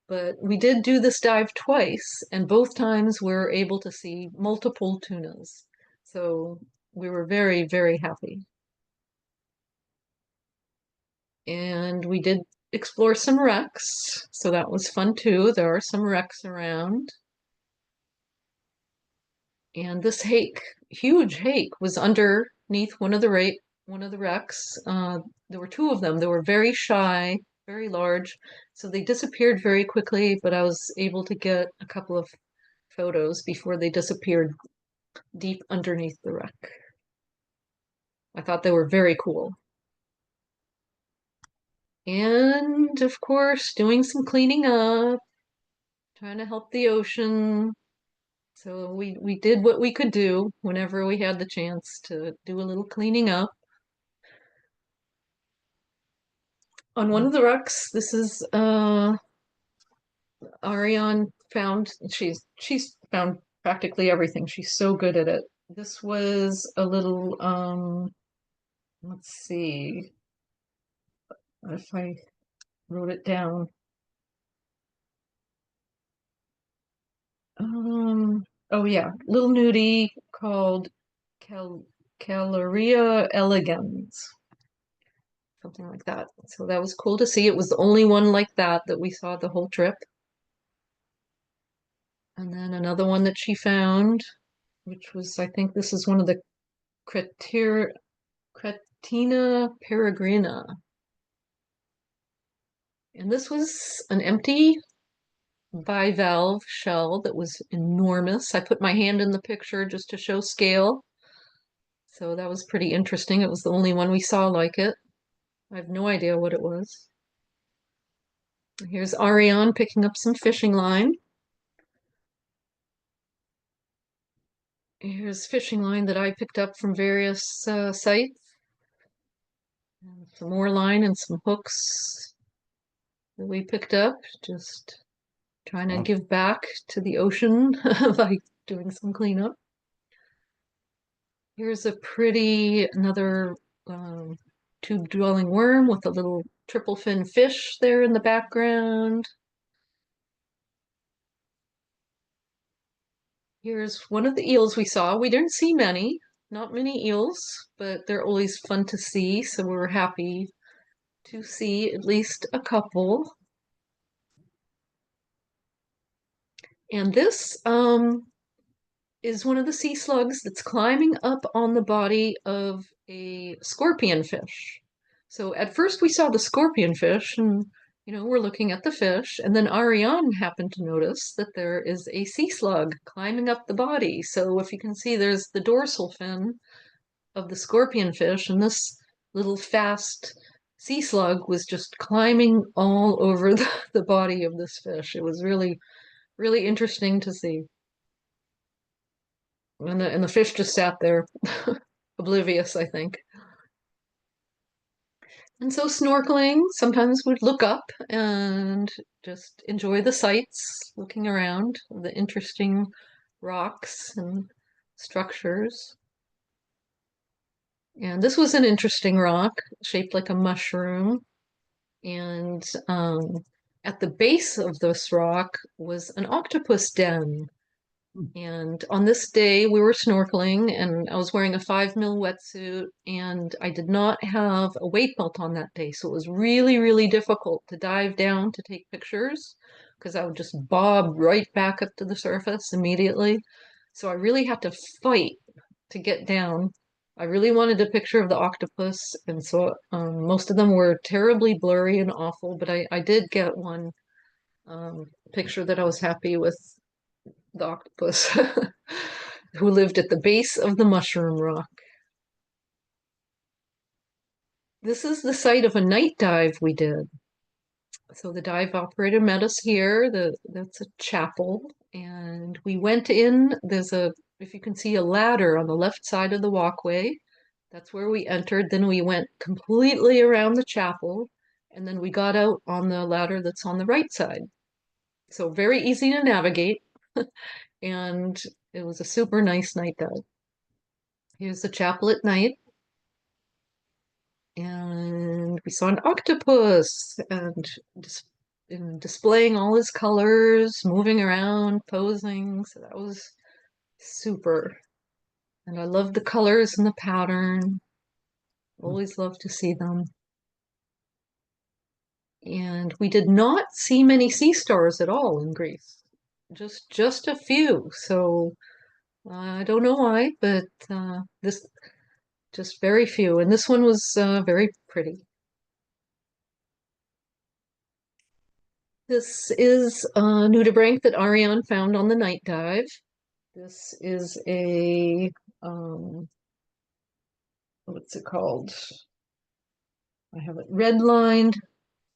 But we did do this dive twice, and both times we were able to see multiple tunas. So we were very, very happy. And we did explore some wrecks, so that was fun too. There are some wrecks around. And this hake, huge hake, was underneath one of the wrecks. There were two of them. They were very shy, very large, so they disappeared very quickly, but I was able to get a couple of photos before they disappeared deep underneath the wreck. I thought they were very cool. And of course, doing some cleaning up, trying to help the ocean. So we did what we could do whenever we had the chance to do a little cleaning up. On one of the wrecks, this is Ariane found she's found practically everything. She's so good at it. This was a little let's see if I wrote it down. Oh yeah, little nudie called Caloria elegans, something like that. So that was cool to see. It was the only one like that we saw the whole trip. And then another one that she found, which was, I think this is one of the Cretina peregrina. And this was an empty bivalve shell that was enormous. I put my hand in the picture just to show scale. So that was pretty interesting. It was the only one we saw like it. I have no idea what it was. Here's Ariane picking up some fishing line. Here's fishing line that I picked up from various sites. And some more line and some hooks that we picked up, just trying to give back to the ocean by doing some cleanup. Here's a pretty, another tube-dwelling worm with a little triple fin fish there in the background. Here's one of the eels we saw. We didn't see many, not many eels, but they're always fun to see, so we were happy to see at least a couple. And this is one of the sea slugs that's climbing up on the body of a scorpion fish. So at first we saw the scorpion fish and we're looking at the fish, and then Ariane happened to notice that there is a sea slug climbing up the body. So if you can see, there's the dorsal fin of the scorpion fish, and this little fast sea slug was just climbing all over the body of this fish. It was really, really interesting to see. And the fish just sat there, oblivious, I think. And so snorkeling, sometimes we'd look up and just enjoy the sights, looking around, the interesting rocks and structures. And this was an interesting rock, shaped like a mushroom. And at the base of this rock was an octopus den. And on this day, we were snorkeling, and I was wearing a 5 mil wetsuit, and I did not have a weight belt on that day. So it was really, really difficult to dive down to take pictures because I would just bob right back up to the surface immediately. So I really had to fight to get down. I really wanted a picture of the octopus, and so most of them were terribly blurry and awful, but I did get one picture that I was happy with, the octopus who lived at the base of the mushroom rock. This is the site of a night dive we did. So the dive operator met us here. That's a chapel, and we went in. There's a, if you can see, a ladder on the left side of the walkway. That's where we entered. Then we went completely around the chapel, and then we got out on the ladder that's on the right side. So very easy to navigate, and it was a super nice night dive. Here's the chapel at night. And we saw an octopus and displaying all his colors, moving around, posing. So that was super. And I love the colors and the pattern. Always love to see them. And we did not see many sea stars at all in Greece. Just a few. So I don't know why, but this just very few. And this one was very pretty. This is a nudibranch that Ariane found on the night dive. This is a, what's it called? I have it red-lined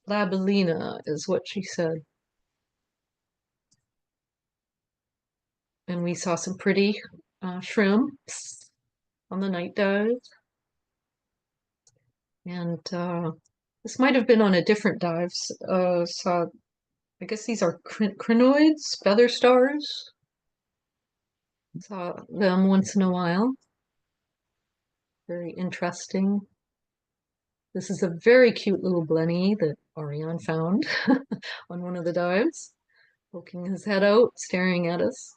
labellina is what she said. And we saw some pretty shrimps on the night dive. And this might have been on a different dive. Saw, I guess these are crinoids, feather stars. Saw them once in a while. Very interesting. This is a very cute little blenny that Ariane found on one of the dives, poking his head out, staring at us.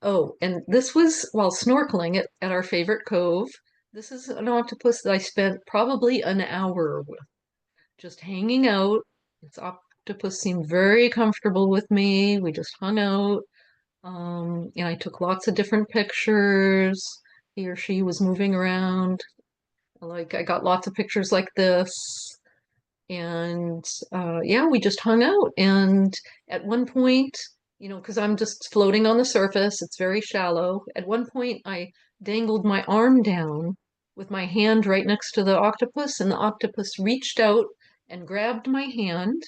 Oh, and this was while snorkeling at our favorite cove. This is an octopus that I spent probably an hour with, just hanging out. This octopus seemed very comfortable with me. We just hung out. And I took lots of different pictures. He or she was moving around. Like I got lots of pictures like this. And yeah, we just hung out. And at one point, you know, because I'm just floating on the surface, it's very shallow. At one point, I dangled my arm down with my hand right next to the octopus, and the octopus reached out and grabbed my hand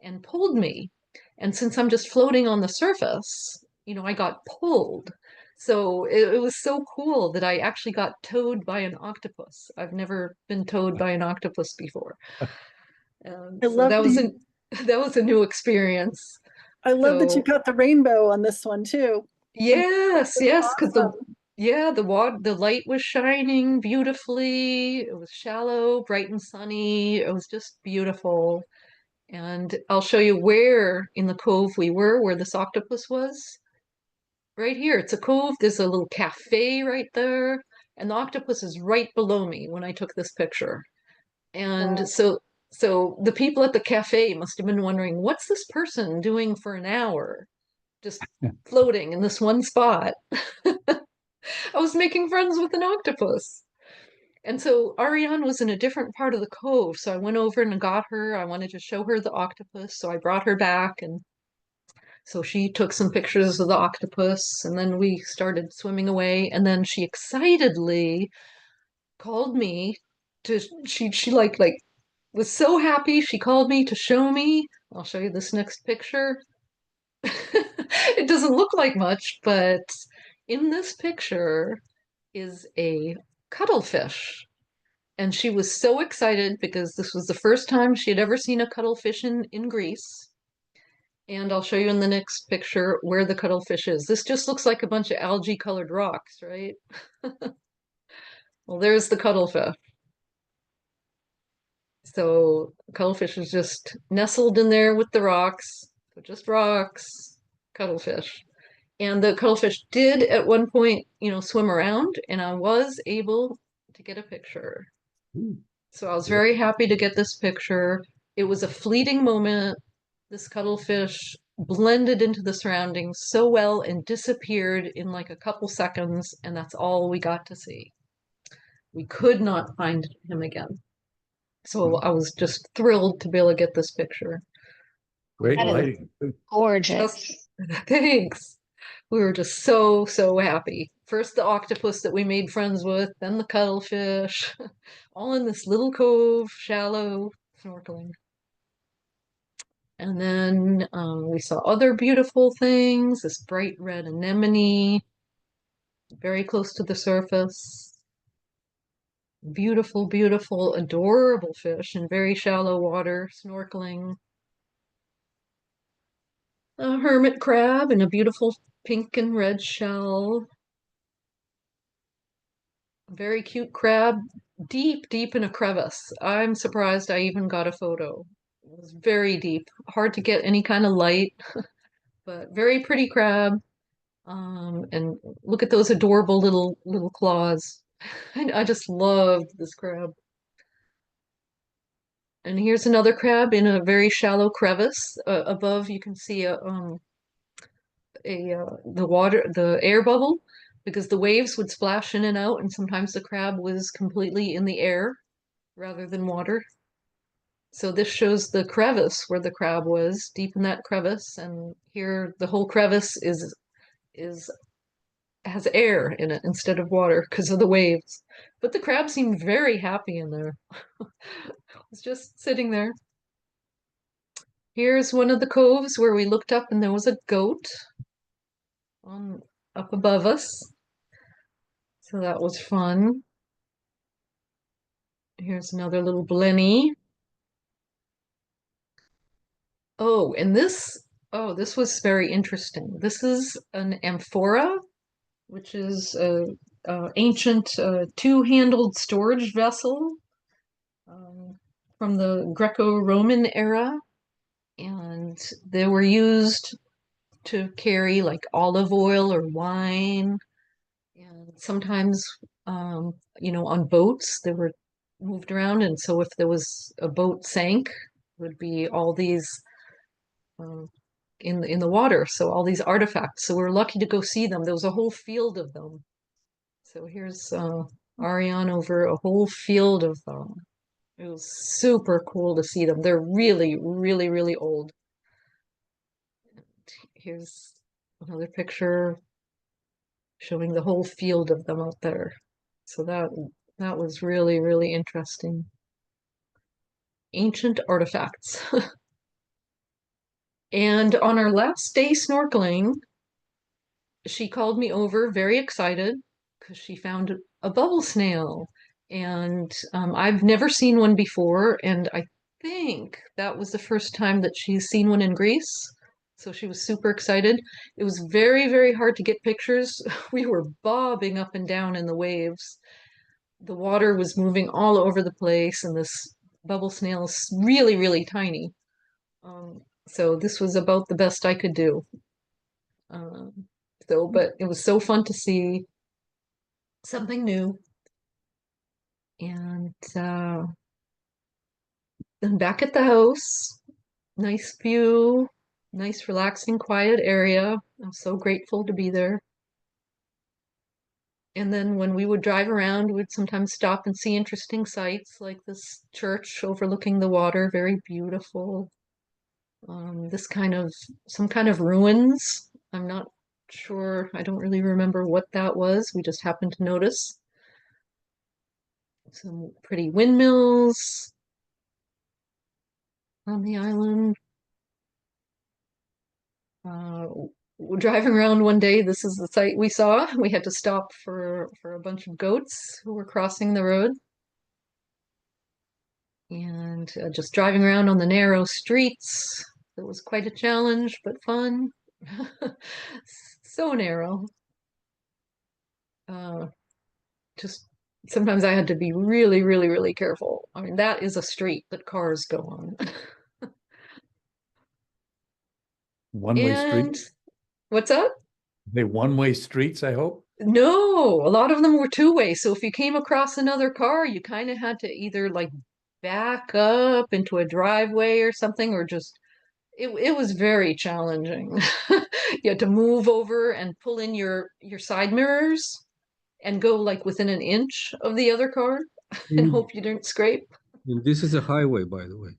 and pulled me. And since I'm just floating on the surface, you know, I got pulled. So it was so cool that I actually got towed by an octopus. I've never been towed by an octopus before. I So love that was the, that was a new experience. I love that you So got the rainbow on this one too. yes, yes, because Awesome. the light was shining beautifully. It was shallow, bright and sunny. It was just beautiful. And I'll show you where in the cove we were, where this octopus was. Right here, it's a cove. There's a little cafe right there, and the octopus is right below me when I took this picture. And Wow. so the people at the cafe must have been wondering, what's this person doing for an hour, just floating in this one spot? I was making friends with an octopus. And so Ariane was in a different part of the cove, so I went over and got her. I wanted to show her the octopus, so I brought her back, and so she took some pictures of the octopus, and then we started swimming away, and then she excitedly called me to she like was so happy. She called me to show me. I'll show you this next picture. It doesn't look like much, but in this picture is a cuttlefish. And she was so excited because this was the first time she had ever seen a cuttlefish in Greece. And I'll show you in the next picture where the cuttlefish is. This just looks like a bunch of algae colored rocks, right? Well, there's the cuttlefish. So cuttlefish is just nestled in there with the rocks. So just rocks, cuttlefish. And the cuttlefish did at one point, you know, swim around, and I was able to get a picture. So I was very happy to get this picture. It was a fleeting moment. This cuttlefish blended into the surroundings so well and disappeared in like a couple seconds, and that's all we got to see. We could not find him again. So I was just thrilled to be able to get this picture. Great That is lighting. gorgeous. Thanks. We were just so, so happy. First the octopus that we made friends with, then the cuttlefish, all in this little cove, shallow snorkeling. And then we saw other beautiful things, this bright red anemone, very close to the surface. Beautiful, beautiful, adorable fish in very shallow water, snorkeling. A hermit crab in a beautiful pink and red shell. Very cute crab, deep, deep in a crevice. I'm surprised I even got a photo. It was very deep, hard to get any kind of light, but very pretty crab. And look at those adorable little claws. I just loved this crab. And here's another crab in a very shallow crevice. Above, you can see the air bubble, because the waves would splash in and out, and sometimes the crab was completely in the air rather than water. So this shows the crevice where the crab was, deep in that crevice, and here the whole crevice is has air in it instead of water because of the waves. But the crab seemed very happy in there. It's just sitting there. Here's one of the coves where we looked up and there was a goat up above us. So that was fun. Here's another little blenny. Oh, and this was very interesting. This is an amphora, which is a ancient two-handled storage vessel from the Greco-Roman era, and they were used to carry like olive oil or wine, and sometimes on boats they were moved around, and so if there was a boat sank, would be all these in the water, so all these artifacts. So we were lucky to go see them. There was a whole field of them. So here's Ariane over a whole field of them. It was super cool to see them. They're really, really, really old. Here's another picture showing the whole field of them out there. So that was really, really interesting. Ancient artifacts. And on our last day snorkeling, she called me over very excited because she found a bubble snail. And I've never seen one before, and I think that was the first time that she's seen one in Greece. So she was super excited. It was very, very hard to get pictures. We were bobbing up and down in the waves. The water was moving all over the place, and this bubble snail is really, really tiny. So this was about the best I could do. But it was so fun to see something new. And then back at the house, nice view, nice, relaxing, quiet area. I'm so grateful to be there. And then when we would drive around, we'd sometimes stop and see interesting sights like this church overlooking the water, very beautiful. Some kind of ruins. I'm not sure, I don't really remember what that was. We just happened to notice. Some pretty windmills on the island. Driving around one day, this is the sight we saw. We had to stop for a bunch of goats who were crossing the road. And just driving around on the narrow streets. It was quite a challenge, but fun. So narrow. Just sometimes I had to be really, really, really careful. I mean, that is a street that cars go on. One-way And streets? what's up? They one-way streets, I hope? No, a lot of them were two-way. So if you came across another car, you kind of had to either like back up into a driveway or something, or just It was very challenging. You had to move over and pull in your side mirrors and go like within an inch of the other car and hope you didn't scrape. And this is a highway, by the way.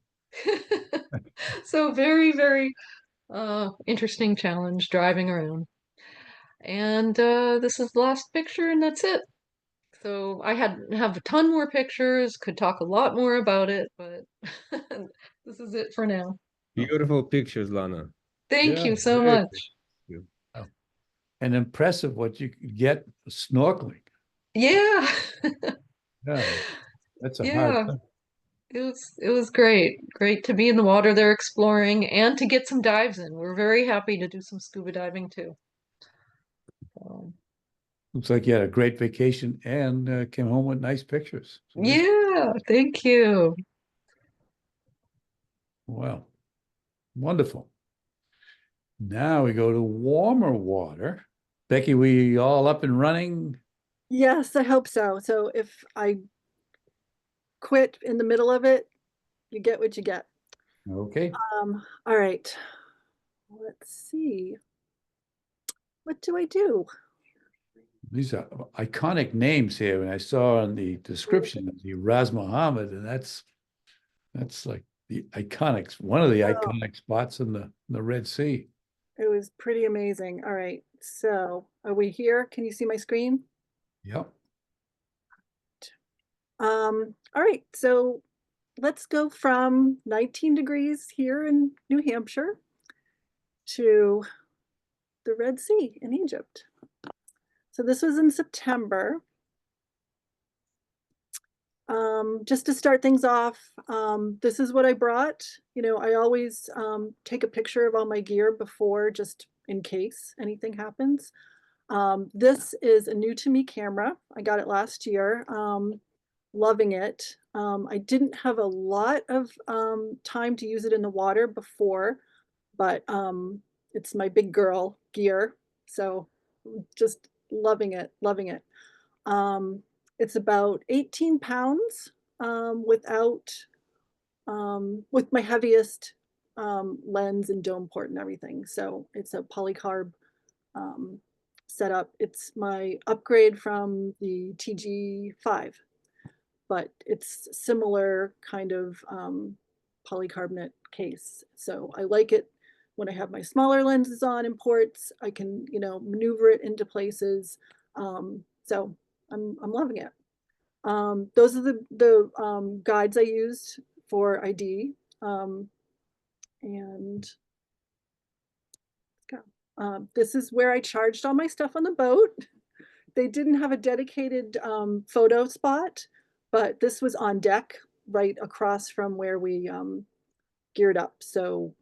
So very, very interesting challenge driving around. And this is the last picture, and that's it. So I have a ton more pictures, could talk a lot more about it, but this is it for now. Beautiful pictures, Lana. Thank Yeah, you so very much. You. And impressive what you could get snorkeling. Yeah. Yeah, that's a hard Yeah. thing. It was great. Great to be in the water there exploring and to get some dives in. We're very happy to do some scuba diving too. Looks like you had a great vacation and came home with nice pictures. So this- Yeah, thank you. wow, wonderful. Now we go to warmer water. Becky, we all up and running? Yes, I hope so. So if I quit in the middle of it, you get what you get. Okay. All right. Let's see. What do I do? These are iconic names here. And I saw in the description the Ras Mohammed, and that's like the iconics, one of the iconic spots in the Red Sea. It was pretty amazing. All right. So are we here? Can you see my screen? Yep. All right. So let's go from 19 degrees here in New Hampshire to the Red Sea in Egypt. So this was in September. Just to start things off, this is what I brought. You know, I always take a picture of all my gear before, just in case anything happens. This is a new to me camera. I got it last year. Loving it. I didn't have a lot of time to use it in the water before, but it's my big girl gear. So just loving it, loving it. It's about 18 pounds with my heaviest lens and dome port and everything. So it's a polycarb setup. It's my upgrade from the TG5, but it's similar kind of polycarbonate case. So I like it when I have my smaller lenses on and ports. I can, you know, maneuver it and so I'm loving it. Those are the guides I used for ID. And this is where I charged all my stuff on the boat. They didn't have a dedicated photo spot, but this was on deck right across from where we geared up. So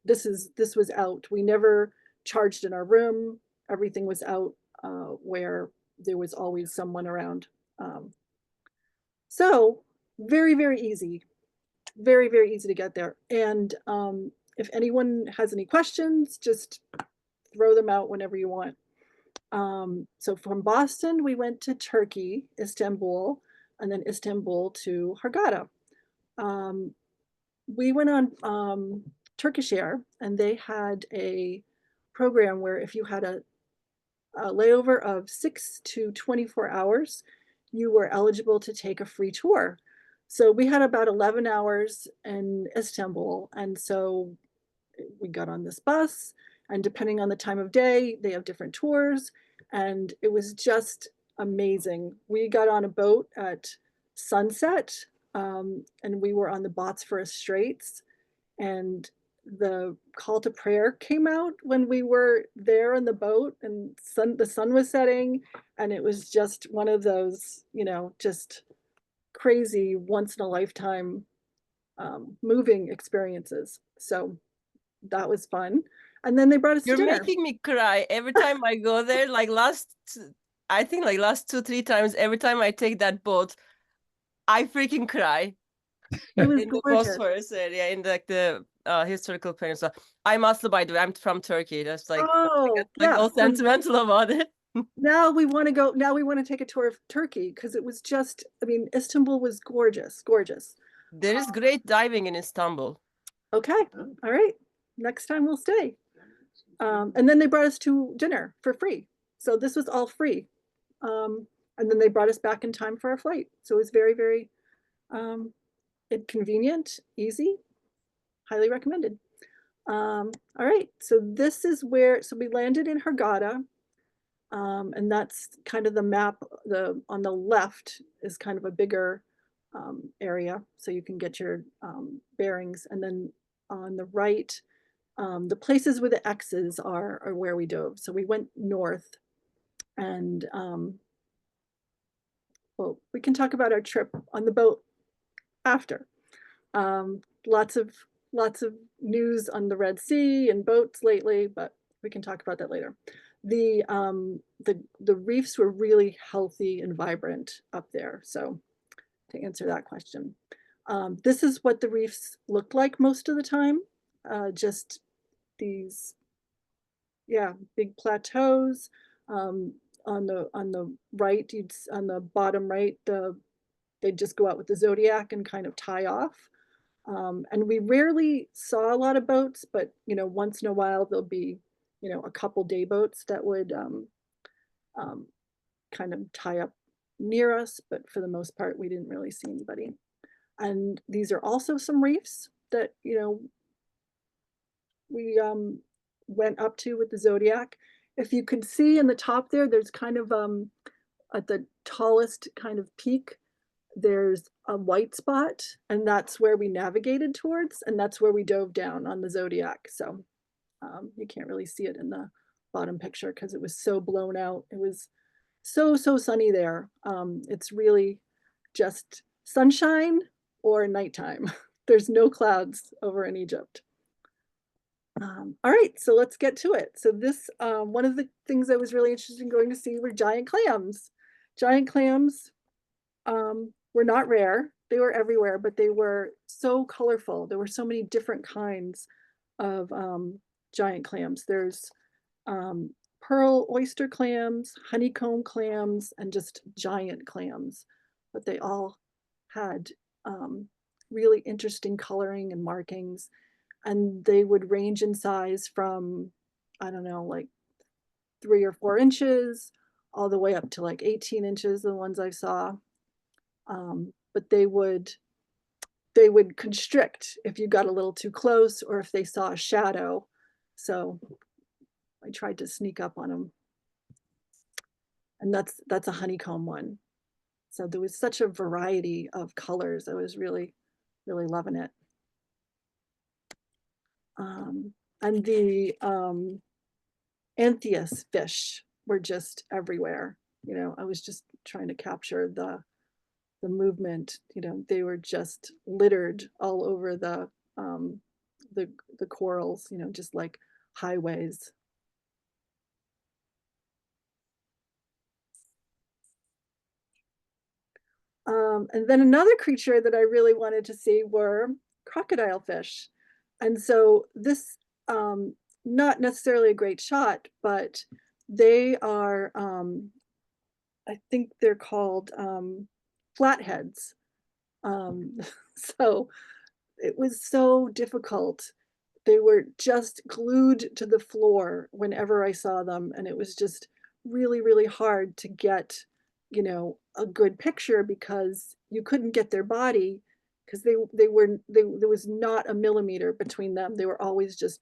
this was out. We never charged in our room. Everything was out where there was always someone around. So very, very easy. Very, very easy to get there. And if anyone has any questions, just throw them out whenever you want. So from Boston, we went to Turkey, Istanbul, and then Istanbul to Hurghada. We went on Turkish Air, and they had a program where if you had a layover of 6 to 24 hours, you were eligible to take a free tour. So we had about 11 hours in Istanbul. And so we got on this bus, and depending on the time of day, they have different tours. And it was just amazing. We got on a boat at sunset, and we were on the Bosphorus Straits. And the call to prayer came out when we were there in the boat, and the sun was setting. And it was just one of those, you know, just crazy once in a lifetime moving experiences. So that was fun. And then they brought us You're to dinner. making me cry every time I go there. Like I think like last 2-3 times, every time I take that boat, I freaking cry. It was In the gorgeous. Bosphorus area, in like the historical peninsula. I'm also, by the way, I'm from Turkey. That's like, Oh, like yeah. all sentimental about it. Now we want to go. Now we want to take a tour of Turkey because it was just. I mean, Istanbul was gorgeous, gorgeous. There is great diving in Istanbul. Okay, all right. Next time we'll stay. And then they brought us to dinner for free. So this was all free. And then they brought us back in time for our flight. So it was very, very convenient, easy, highly recommended. All right, so this is where, so we landed in Hurghada. And that's kind of the map. On the left is kind of a bigger area, so you can get your bearings. And then on the right, the places with the X's are where we dove. So we went north, and well, we can talk about our trip on the boat after. Lots of news on the Red Sea and boats lately, but we can talk about that later. The reefs were really healthy and vibrant up there. So to answer that question, this is what the reefs looked like most of the time. Just these, yeah, big plateaus. On the right, on the bottom right, they'd just go out with the Zodiac and kind of tie off. And we rarely saw a lot of boats, but once in a while there'll be a couple day boats that would kind of tie up near us, but for the most part we didn't really see anybody. And these are also some reefs that we went up to with the Zodiac. If you could see in the top there's kind of at the tallest kind of peak, there's a white spot, and that's where we navigated towards, and that's where we dove down on the Zodiac. So you can't really see it in the bottom picture because it was so blown out. It was so sunny there. It's really just sunshine or nighttime. There's no clouds over in Egypt. All right, so let's get to it. So this, one of the things I was really interested in going to see were giant clams. Giant clams were not rare. They were everywhere, but they were so colorful. There were so many different kinds of giant clams. There's pearl oyster clams, honeycomb clams, and just giant clams. But they all had really interesting coloring and markings. And they would range in size from, I don't know, like 3 or 4 inches, all the way up to like 18 inches, the ones I saw. But they would constrict if you got a little too close or if they saw a shadow. So I tried to sneak up on them. And that's a honeycomb one. So there was such a variety of colors. I was really, really loving it. And the anthias fish were just everywhere. I was just trying to capture the movement. They were just littered all over the corals, just like highways. And then another creature that I really wanted to see were crocodile fish. And so this, not necessarily a great shot, but they are, I think they're called flatheads. So it was so difficult. They were just glued to the floor whenever I saw them. And it was just really, really hard to get, a good picture because you couldn't get their body because there was not a millimeter between them. They were always just,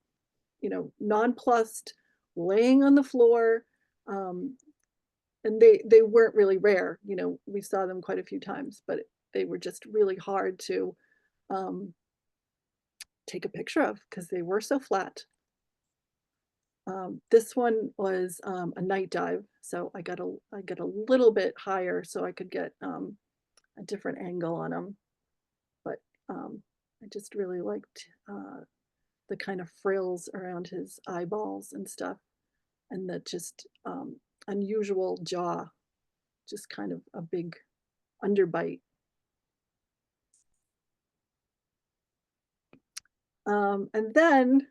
nonplussed, laying on the floor. And they weren't really rare. We saw them quite a few times, but they were just really hard to take a picture of because they were so flat. This one was a night dive, so I got a little bit higher so I could get a different angle on him. But I just really liked the kind of frills around his eyeballs and stuff, and that just unusual jaw, just kind of a big underbite. And then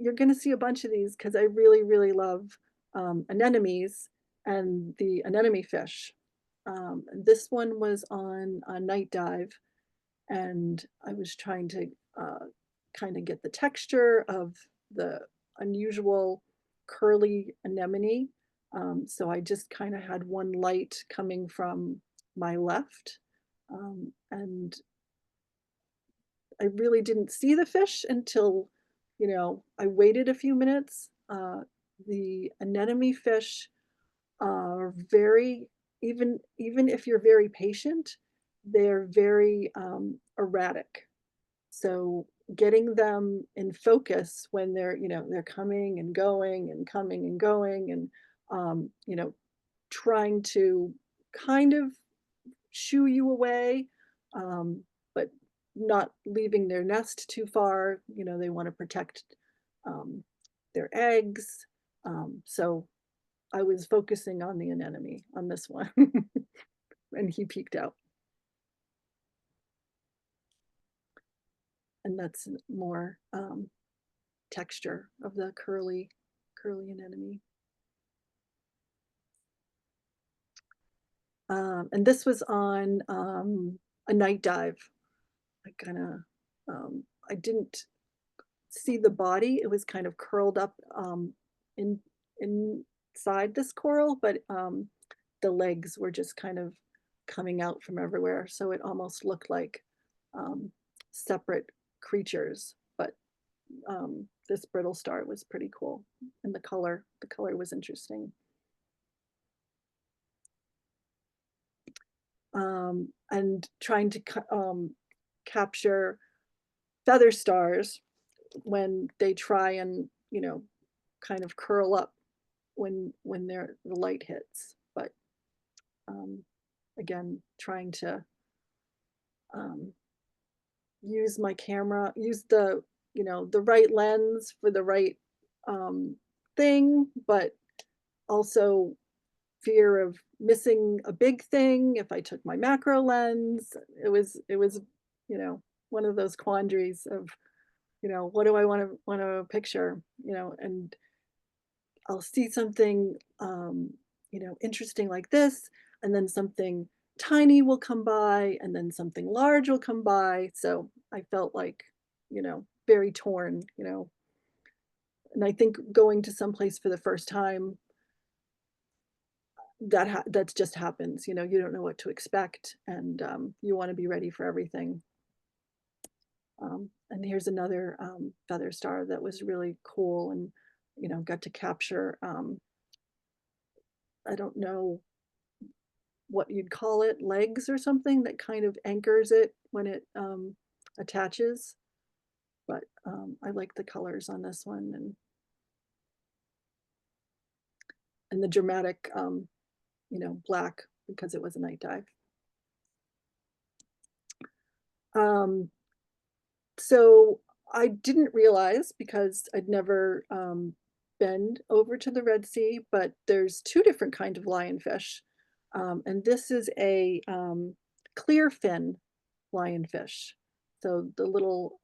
you're going to see a bunch of these because I really, really love anemones and the anemone fish. This one was on a night dive, and I was trying to kind of get the texture of the unusual curly anemone. So I just kind of had one light coming from my left. And I really didn't see the fish until, I waited a few minutes. The anemone fish are very, even if you're very patient, they're very erratic. So getting them in focus when they're coming and going and coming and going and, trying to kind of shoo you away, but not leaving their nest too far. They want to protect their eggs. So I was focusing on the anemone on this one, and he peeked out. And that's more texture of the curly anemone. And this was on a night dive. I didn't see the body. It was kind of curled up inside this coral, but the legs were just kind of coming out from everywhere. So it almost looked like separate creatures, but this brittle star was pretty cool. And the color was interesting. And trying to capture feather stars when they try and, kind of curl up when the light hits. But again, trying to use my camera, use the right lens for the right thing, but also fear of missing a big thing if I took my macro lens. It was one of those quandaries of, what do I want to picture, and I'll see something interesting like this, and then something tiny will come by, and then something large will come by. So I felt like, very torn, and I think going to someplace for the first time, that just happens. You don't know what to expect, and you want to be ready for everything. And here's another feather star that was really cool, and got to capture, I don't know what you'd call it, legs or something that kind of anchors it when it attaches. But I like the colors on this one, and the dramatic black, because it was a night dive. So I didn't realize, because I'd never been over to the Red Sea, but there's two different kinds of lionfish. And this is a clear fin lionfish. So the little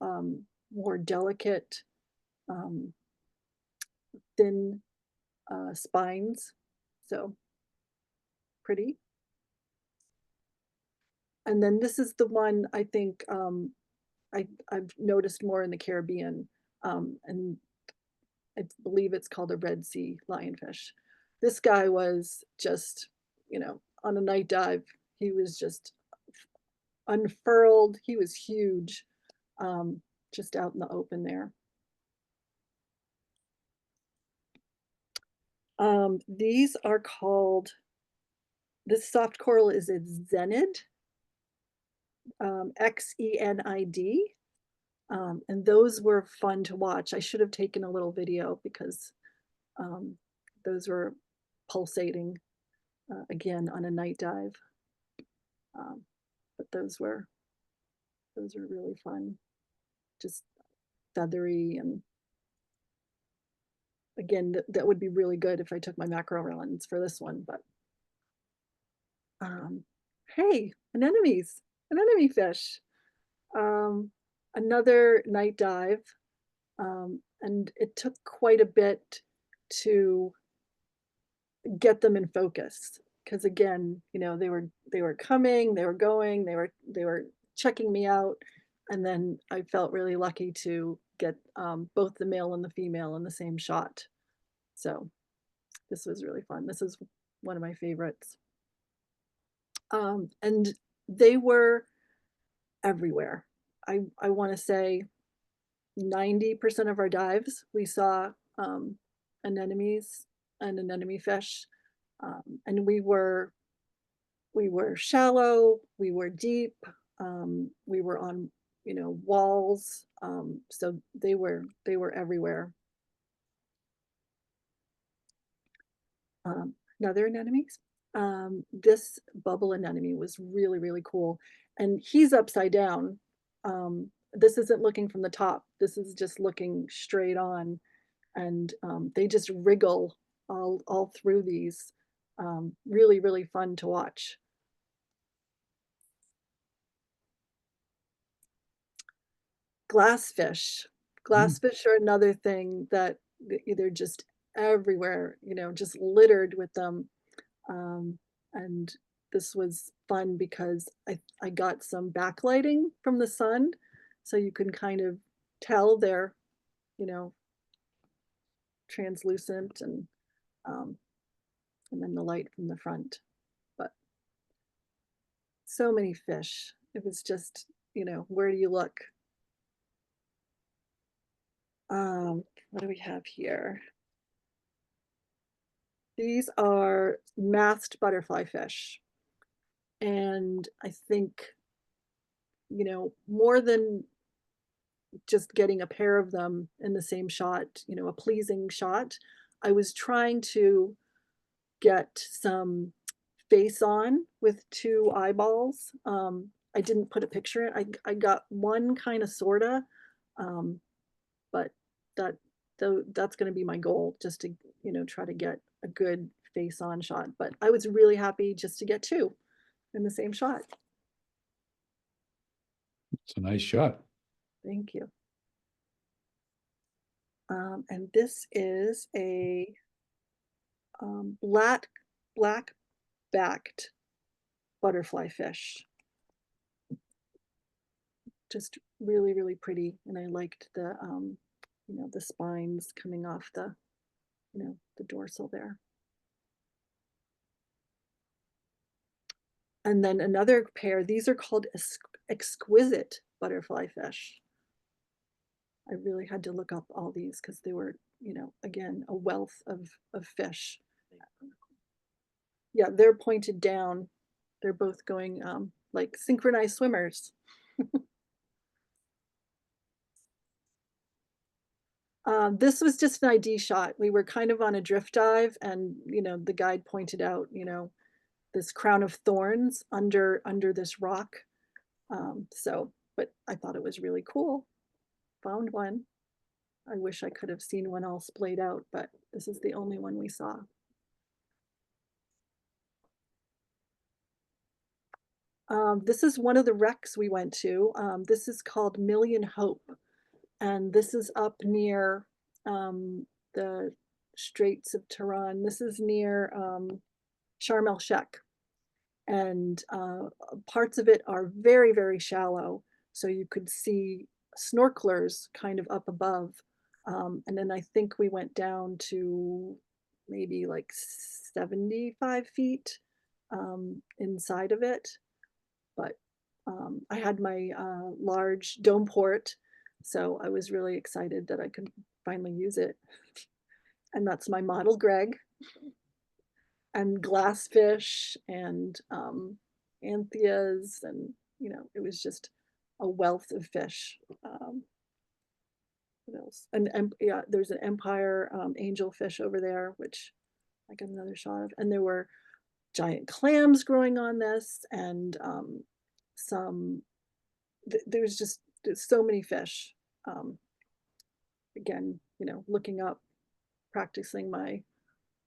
more delicate, thin spines. So pretty. And then this is the one I think I've noticed more in the Caribbean, and I believe it's called a Red Sea lionfish. This guy was just, on a night dive, he was just unfurled. He was huge, just out in the open there. These are called, this soft coral is a Xenid, Xenid. And those were fun to watch. I should have taken a little video, because those were pulsating again on a night dive. But those were really fun, just feathery. And again, that would be really good if I took my macro lens for this one. But hey, anemone fish. Another night dive, and it took quite a bit to get them in focus, because again, they were coming, they were going, they were checking me out, And then I felt really lucky to get both the male and the female in the same shot. So this was really fun. This is one of my favorites. And they were everywhere. I want to say 90% of our dives, we saw anemones and anemone fish. And we were shallow, we were deep, we were on, walls. So they were everywhere. Another anemones. This bubble anemone was really, really cool. And he's upside down. This isn't looking from the top. This is just looking straight on. And they just wriggle all through these. Really, really fun to watch. Glassfish. Glassfish are another thing that they're just everywhere, just littered with them. And this was fun because I got some backlighting from the sun, so you can kind of tell they're, translucent, and then the light from the front. But so many fish. It was just, where do you look? What do we have here? These are masked butterfly fish. And I think, more than just getting a pair of them in the same shot, a pleasing shot, I was trying to get some face on with two eyeballs. I didn't put a picture in. I got one kind of sorta, but that's going to be my goal, just to try to get a good face on shot. But I was really happy just to get two in the same shot. It's a nice shot. Thank you. And this is a black-backed butterfly fish. Just really, really pretty. And I liked the, the spines coming off the, the dorsal there. And then another pair, these are called exquisite butterfly fish. I really had to look up all these because they were, again, a wealth of fish. Yeah, they're pointed down. They're both going like synchronized swimmers. This was just an ID shot. We were kind of on a drift dive, and the guide pointed out, this crown of thorns under this rock. But I thought it was really cool. Found one. I wish I could have seen one all splayed out, but this is the only one we saw. This is one of the wrecks we went to. This is called Million Hope, and this is up near the Straits of Tehran. This is near Sharm el Sheikh, and parts of it are very, very shallow, so you could see snorkelers kind of up above. And then I think we went down to maybe like 75 feet inside of it. But I had my large dome port, so I was really excited that I could finally use it. And that's my model Greg, and glassfish, and anthias, and it was just a wealth of fish. What else? And yeah, there's an empire angelfish over there, which I got another shot of. And there were giant clams growing on this, and there's so many fish. Again, looking up, practicing my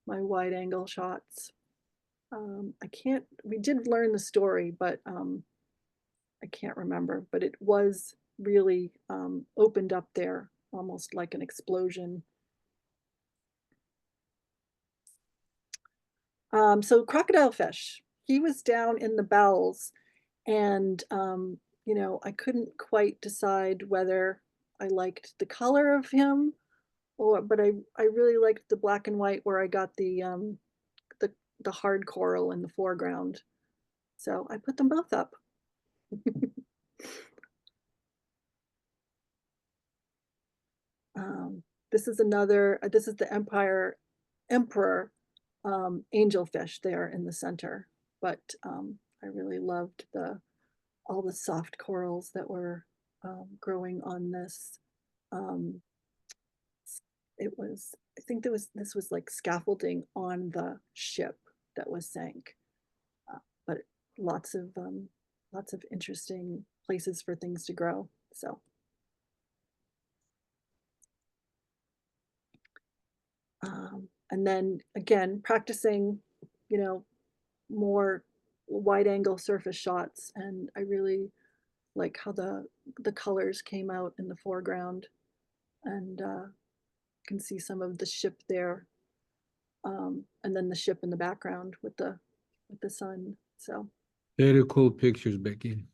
wide angle shots. We did learn the story, but I can't remember, but it was really opened up there, almost like an explosion. So crocodile fish, he was down in the bowels, and you know, I couldn't quite decide whether I liked the color of him but I really liked the black and white where I got the hard coral in the foreground. So I put them both up. This is this is the Emperor angelfish there in the center. But I really loved all the soft corals that were growing on this. Um, I think this was like scaffolding on the ship that was sank. But lots of interesting places for things to grow. So and then again, practicing, you know, more wide angle surface shots. And I really like how the colors came out in the foreground, and can see some of the ship there. And then the ship in the background with the sun. So Very cool pictures, Becky.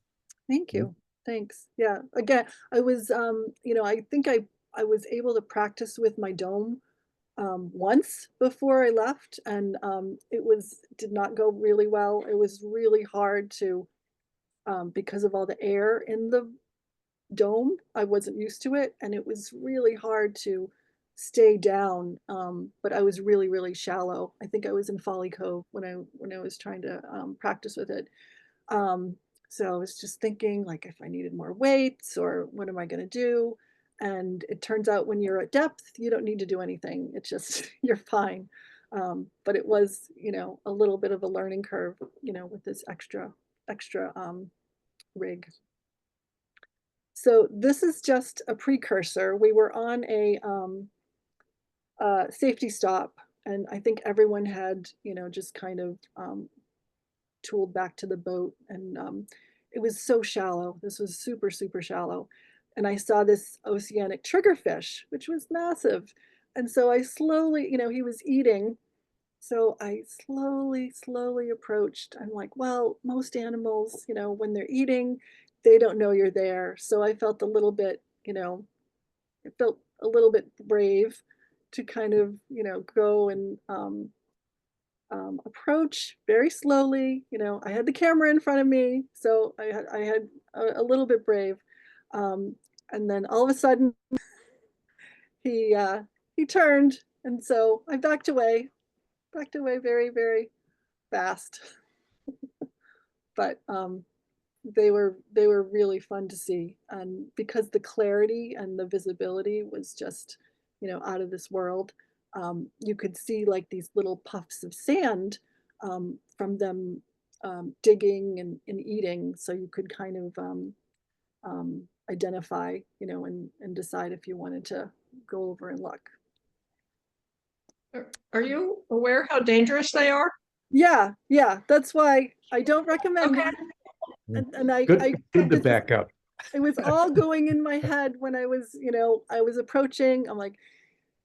thank you. Thanks. Yeah. Again, I was you know, I think I was able to practice with my dome once before I left, and it did not go really well. It was really hard to because of all the air in the dome. I wasn't used to it, and it was really hard to stay down. But I was really, really shallow. I think I was in Folly Cove when I was trying to practice with it. Um, so I was just thinking, like, if I needed more weights or what am I going to do? And it turns out when you're at depth, you don't need to do anything. It's just you're fine. But it was, you know, a little bit of a learning curve, you know, with this extra rig. So this is just a precursor. We were on a safety stop, and I think everyone had, you know, just kind of tooled back to the boat, and it was so shallow. This was super, super shallow. And I saw this oceanic triggerfish, which was massive. And so I slowly, you know, he was eating. So I slowly approached. I'm like, well, most animals, you know, when they're eating, they don't know you're there. So I felt a little bit, you know, it felt a little bit brave to kind of, you know, go and approach very slowly. You know, I had the camera in front of me, so I had a little bit brave. And then all of a sudden, he turned, and so I backed away very, very fast. But they were really fun to see, and because the clarity and the visibility was just, you know, out of this world. You could see like these little puffs of sand from them digging and eating, so you could kind of identify, you know, and decide if you wanted to go over and look. Are you aware how dangerous they are? Yeah, that's why I don't recommend Okay. it. And I Good to back up. it was all going in my head when I was, you know, I was approaching. I'm like,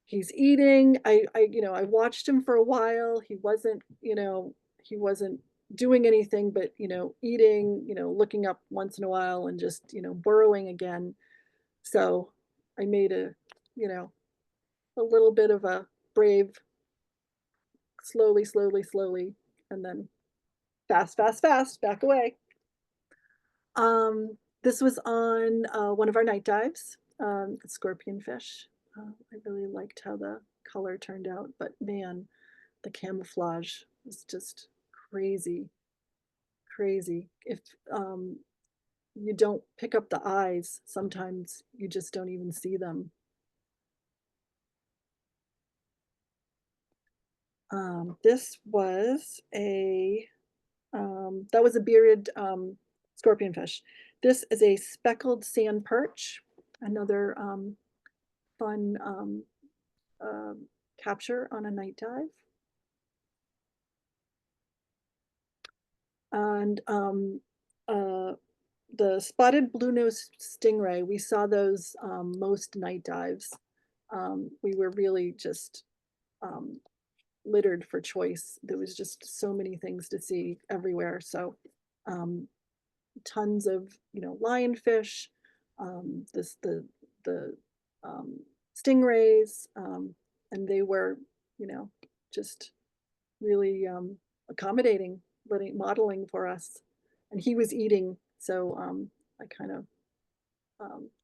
he's eating. You know, I watched him for a while. He wasn't, you know, he wasn't doing anything but, you know, eating, you know, looking up once in a while and just, you know, burrowing again. So I made you know, a little bit of a brave, slowly, and then fast, back away. This was on one of our night dives, scorpion fish. I really liked how the color turned out, but man, the camouflage was just crazy. If you don't pick up the eyes, sometimes you just don't even see them. This was that was a bearded scorpionfish. This is a speckled sand perch, another fun capture on a night dive. And the spotted blue-nosed stingray, we saw those most night dives. We were really just littered for choice. There was just so many things to see everywhere. So tons of, lionfish, the stingrays, and they were, just really accommodating, modeling for us. And he was eating, so I kind of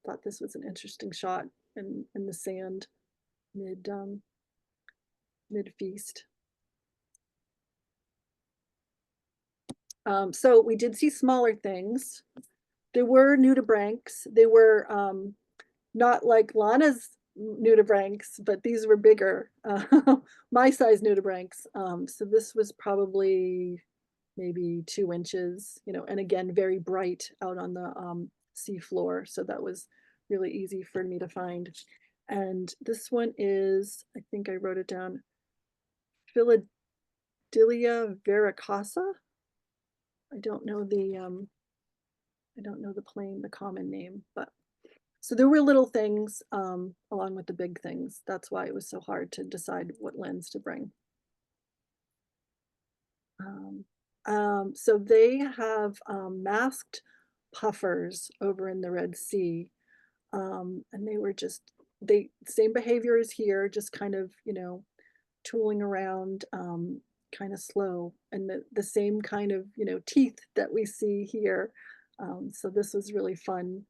thought this was an interesting shot in the sand mid feast. So we did see smaller things. There were nudibranchs. They were not like Lana's nudibranchs, but these were bigger, my size nudibranchs. So this was probably maybe 2 inches, and again, very bright out on the sea floor. So that was really easy for me to find. And this one is, I think I wrote it down, Philadelia veracasa. I don't know the common name, but so there were little things along with the big things. That's why it was so hard to decide what lens to bring. So they have masked puffers over in the Red Sea, and they were same behavior as here, just kind of tooling around, kind of slow, and the same kind of teeth that we see here. So this was really fun.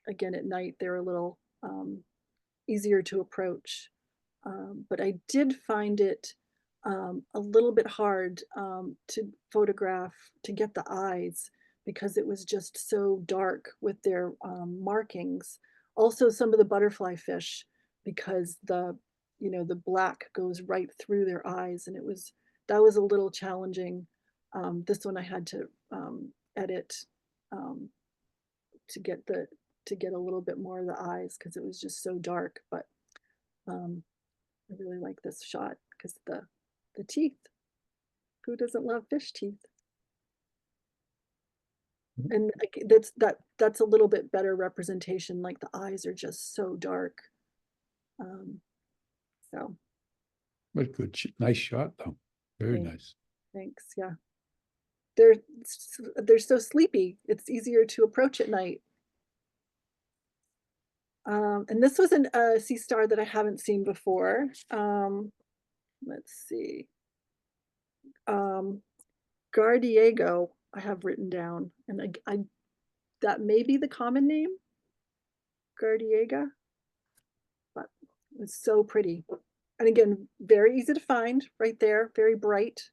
Again, at night they're a little easier to approach, but I did find it a little bit hard to photograph, to get the eyes, because it was just so dark with their markings. Also some of the butterfly fish, because the black goes right through their eyes, and that was a little challenging. This one I had to edit to get a little bit more of the eyes, because it was just so dark. But I really like this shot because the teeth. Who doesn't love fish teeth? And that's a little bit better representation. Like the eyes are just so dark. So. But good, nice shot though. Very nice. Thanks. Yeah. They're so sleepy. It's easier to approach at night. And this was a sea star that I haven't seen before. Let's see. Gardiego, I have written down, and I that may be the common name, Gardiega, but it's so pretty. And again, very easy to find right there, very bright.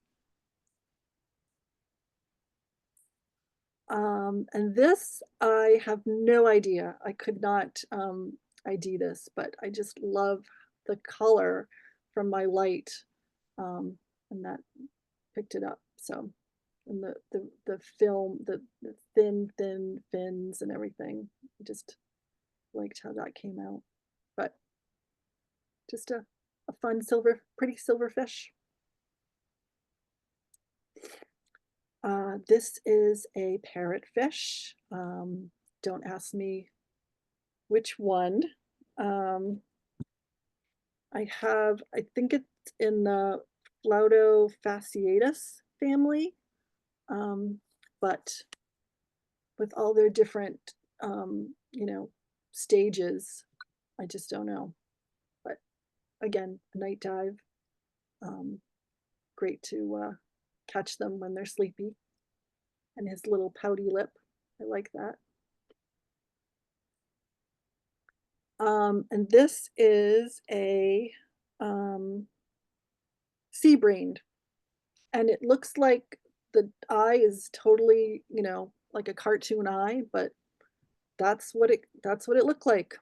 And this, I have no idea. I could not ID this, but I just love the color from my light, and that picked it up. So, and the film, the thin fins and everything, I just liked how that came out. But just a fun pretty silver fish. This is a parrotfish. Don't ask me which one. I think it's in the Flautofasciatus family, but with all their different, stages, I just don't know. But again, a night dive, great to catch them when they're sleepy. And his little pouty lip, I like that. And this is a sea brained, and it looks like the eye is totally, like a cartoon eye, but that's what it looked like.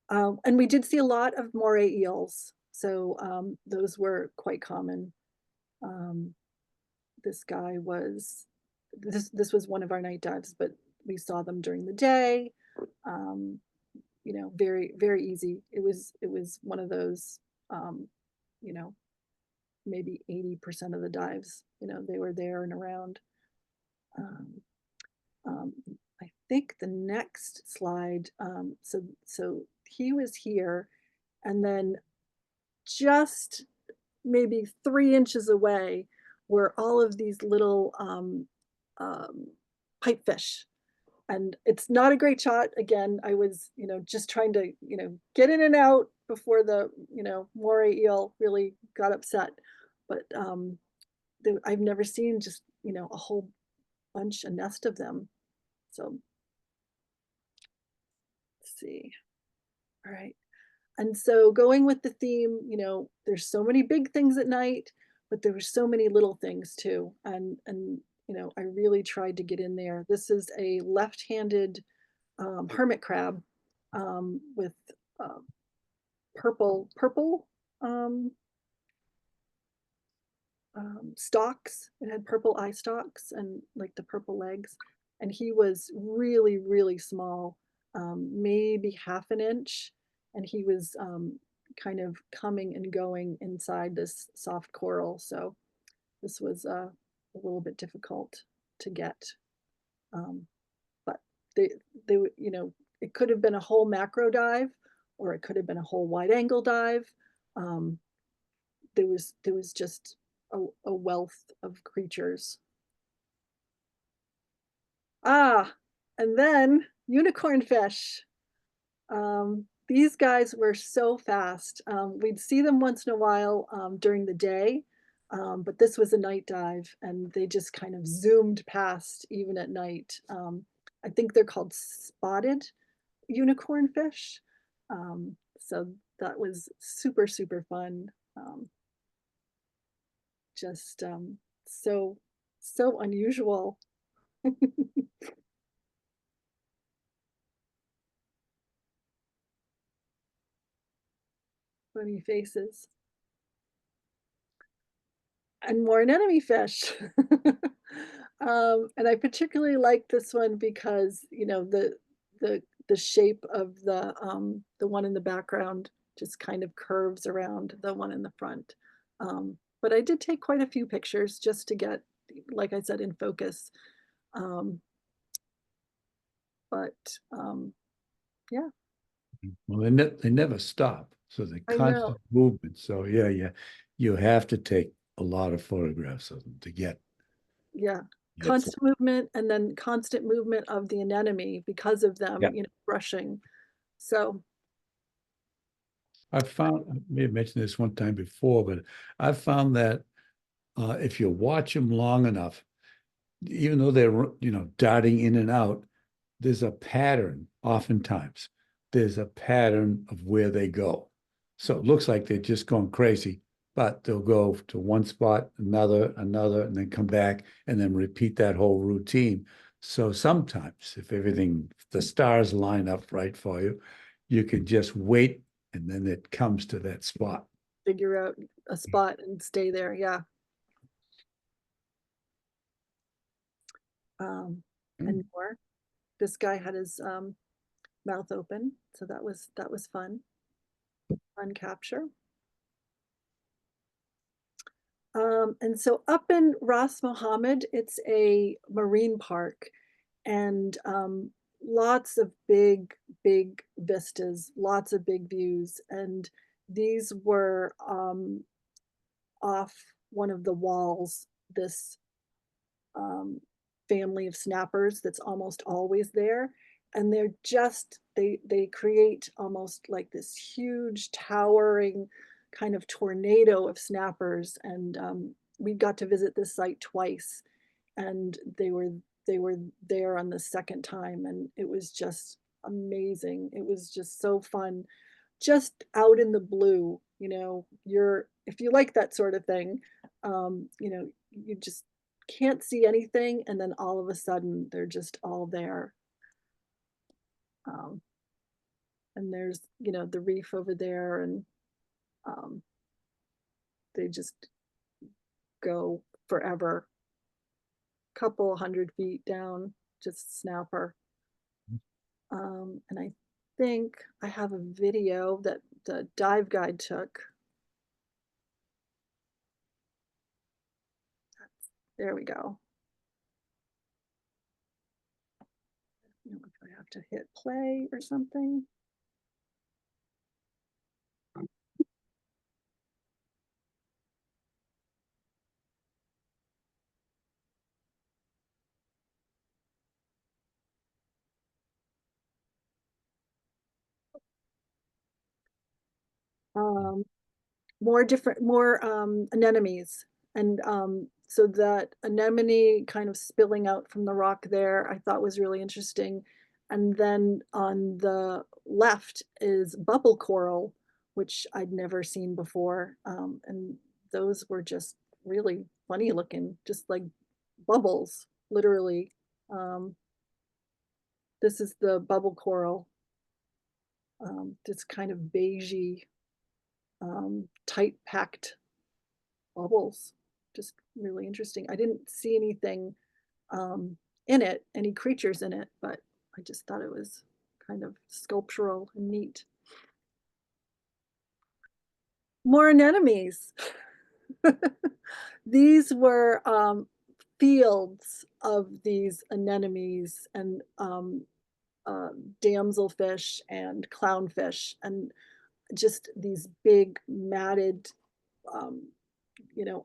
And we did see a lot of moray eels, so those were quite common. This was one of our night dives, but we saw them during the day. Very, very easy. It was one of those, maybe 80% of the dives, they were there and around. I think the next slide, so he was here, and then just maybe 3 inches away were all of these little pipefish. And it's not a great shot. Again, I was, just trying to, get in and out before the, moray eel really got upset. But I've never seen just, a whole bunch, a nest of them. So let's see. All right. And so going with the theme, there's so many big things at night, but there were so many little things too. And I really tried to get in there. This is a left-handed hermit crab with purple um, stalks. It had purple eye stalks and like the purple legs. And he was really, really small, maybe half an inch. And he was kind of coming and going inside this soft coral. So this was a little bit difficult to get. But they, it could have been a whole macro dive, or it could have been a whole wide angle dive. There was just a wealth of creatures. And then unicorn fish. These guys were so fast. We'd see them once in a while during the day, but this was a night dive, and they just kind of zoomed past even at night. I think they're called spotted unicorn fish. So that was super, super fun. Just so unusual. Funny faces. And more anemone fish. And I particularly like this one because, the shape of the one in the background just kind of curves around the one in the front. But I did take quite a few pictures just to get, like I said, in focus. Yeah. Well, they never stop, so they I constant know. movement. So yeah, you have to take a lot of photographs of them to get. Yeah. get Constant movement, and then constant movement of the anemone because of them, Yeah. brushing. So I found, I may have mentioned this one time before, but I found that if you watch them long enough, even though they're, darting in and out, there's a pattern oftentimes. There's a pattern of where they go. So it looks like they're just going crazy, but they'll go to one spot, another, and then come back and then repeat that whole routine. So sometimes if the stars line up right for you, you can just wait and then it comes to that spot. figure out a spot and stay there. Yeah. And more. This guy had his mouth open, so that was fun. Fun capture. And so up in Ras Mohammed, it's a marine park, and lots of big vistas, lots of big views. And these were off one of the walls, this family of snappers that's almost always there. And they're just, they create almost like this huge towering kind of tornado of snappers. And we got to visit this site twice, and they were there on the second time, and it was just amazing. It was just so fun, just out in the blue. If you like that sort of thing, you just can't see anything, and then all of a sudden they're just all there. And there's the reef over there, and they just go forever, couple 100 feet down, just snapper. And I think I have a video that the dive guide took. There we go. If I have to hit play or something. more anemones. And so that anemone kind of spilling out from the rock there, I thought was really interesting. And then on the left is bubble coral, which I'd never seen before. And those were just really funny looking, just like bubbles, literally. This is the bubble coral. This kind of beigey, tight packed bubbles. Just really interesting. I didn't see anything in it, any creatures in it, but I just thought it was kind of sculptural and neat. More anemones. These were fields of these anemones and damselfish and clownfish, and just these big matted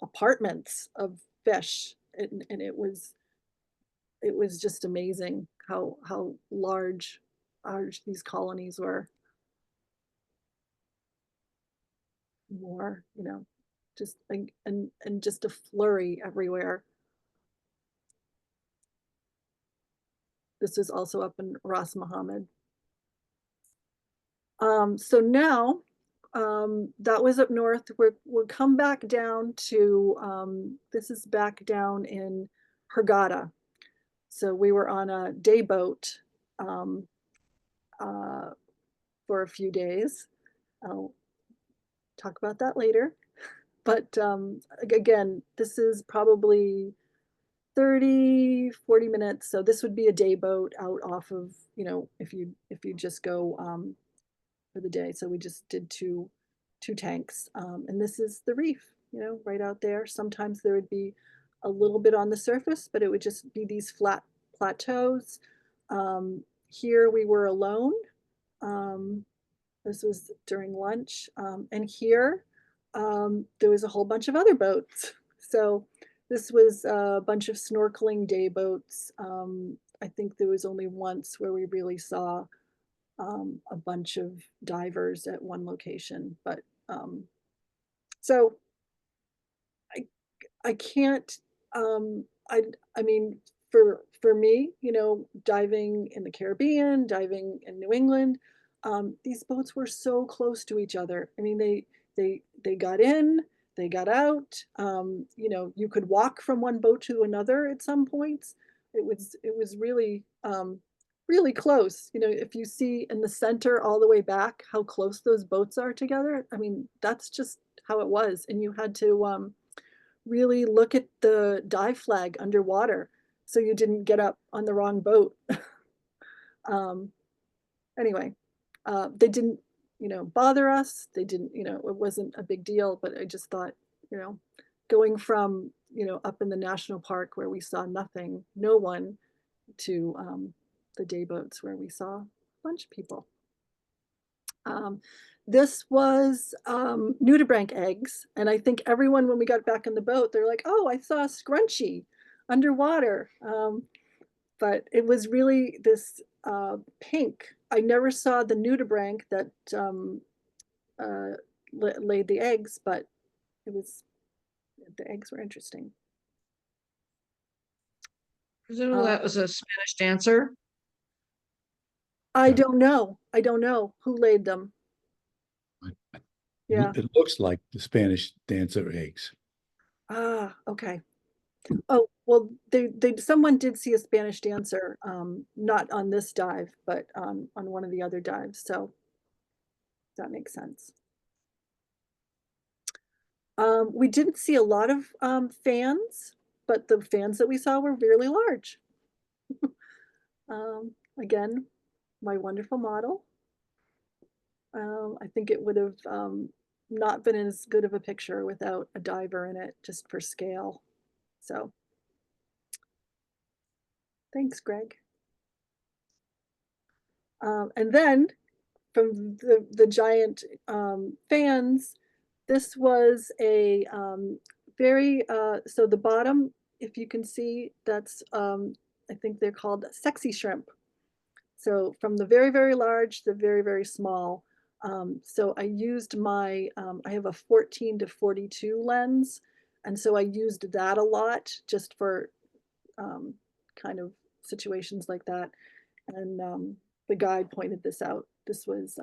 apartments of fish, and it was just amazing how large these colonies were. More, just and just a flurry everywhere. This is also up in Ras Mohammed. So now that was up north. We'll come back down to this is back down in Hurghada. So we were on a day boat for a few days. I'll talk about that later. But again, this is probably 30-40 minutes. So this would be a day boat out off of, if you just go for the day. So we just did two tanks. And this is the reef, right out there. Sometimes there would be a little bit on the surface, but it would just be these flat plateaus. Here we were alone. This was during lunch. And here there was a whole bunch of other boats. So this was a bunch of snorkeling day boats. I think there was only once where we really saw a bunch of divers at one location. But so I can't, I mean, for me, diving in the Caribbean, diving in New England, these boats were so close to each other. I mean, they got in, they got out. You could walk from one boat to another at some points. It was really really close. If you see in the center all the way back how close those boats are together, I mean, that's just how it was. And you had to really look at the dive flag underwater so you didn't get up on the wrong boat. Anyway, they didn't, bother us. They didn't, it wasn't a big deal, but I just thought, going from, up in the national park where we saw nothing, no one, to the day boats where we saw a bunch of people. This was nudibranch eggs. And I think everyone, when we got back in the boat, they're like, oh, I saw a scrunchie underwater. But it was really this pink. I never saw the nudibranch that laid the eggs, but the eggs were interesting. Presumably that was a Spanish dancer. I don't know. I don't know who laid them. Yeah. It looks like the Spanish dancer eggs. Ah, okay. Oh, well, someone did see a Spanish dancer, not on this dive, but on one of the other dives. So that makes sense. We didn't see a lot of fans, but the fans that we saw were really large. Again, my wonderful model. I think it would have not been as good of a picture without a diver in it, just for scale. So thanks, Greg. And then from the giant fans, this was a very, so the bottom, if you can see, that's, I think they're called sexy shrimp. So from the very, very large to the very, very small, So I used my, I have a 14 to 42 lens. And so I used that a lot just for kind of situations like that. And the guide pointed this out. This was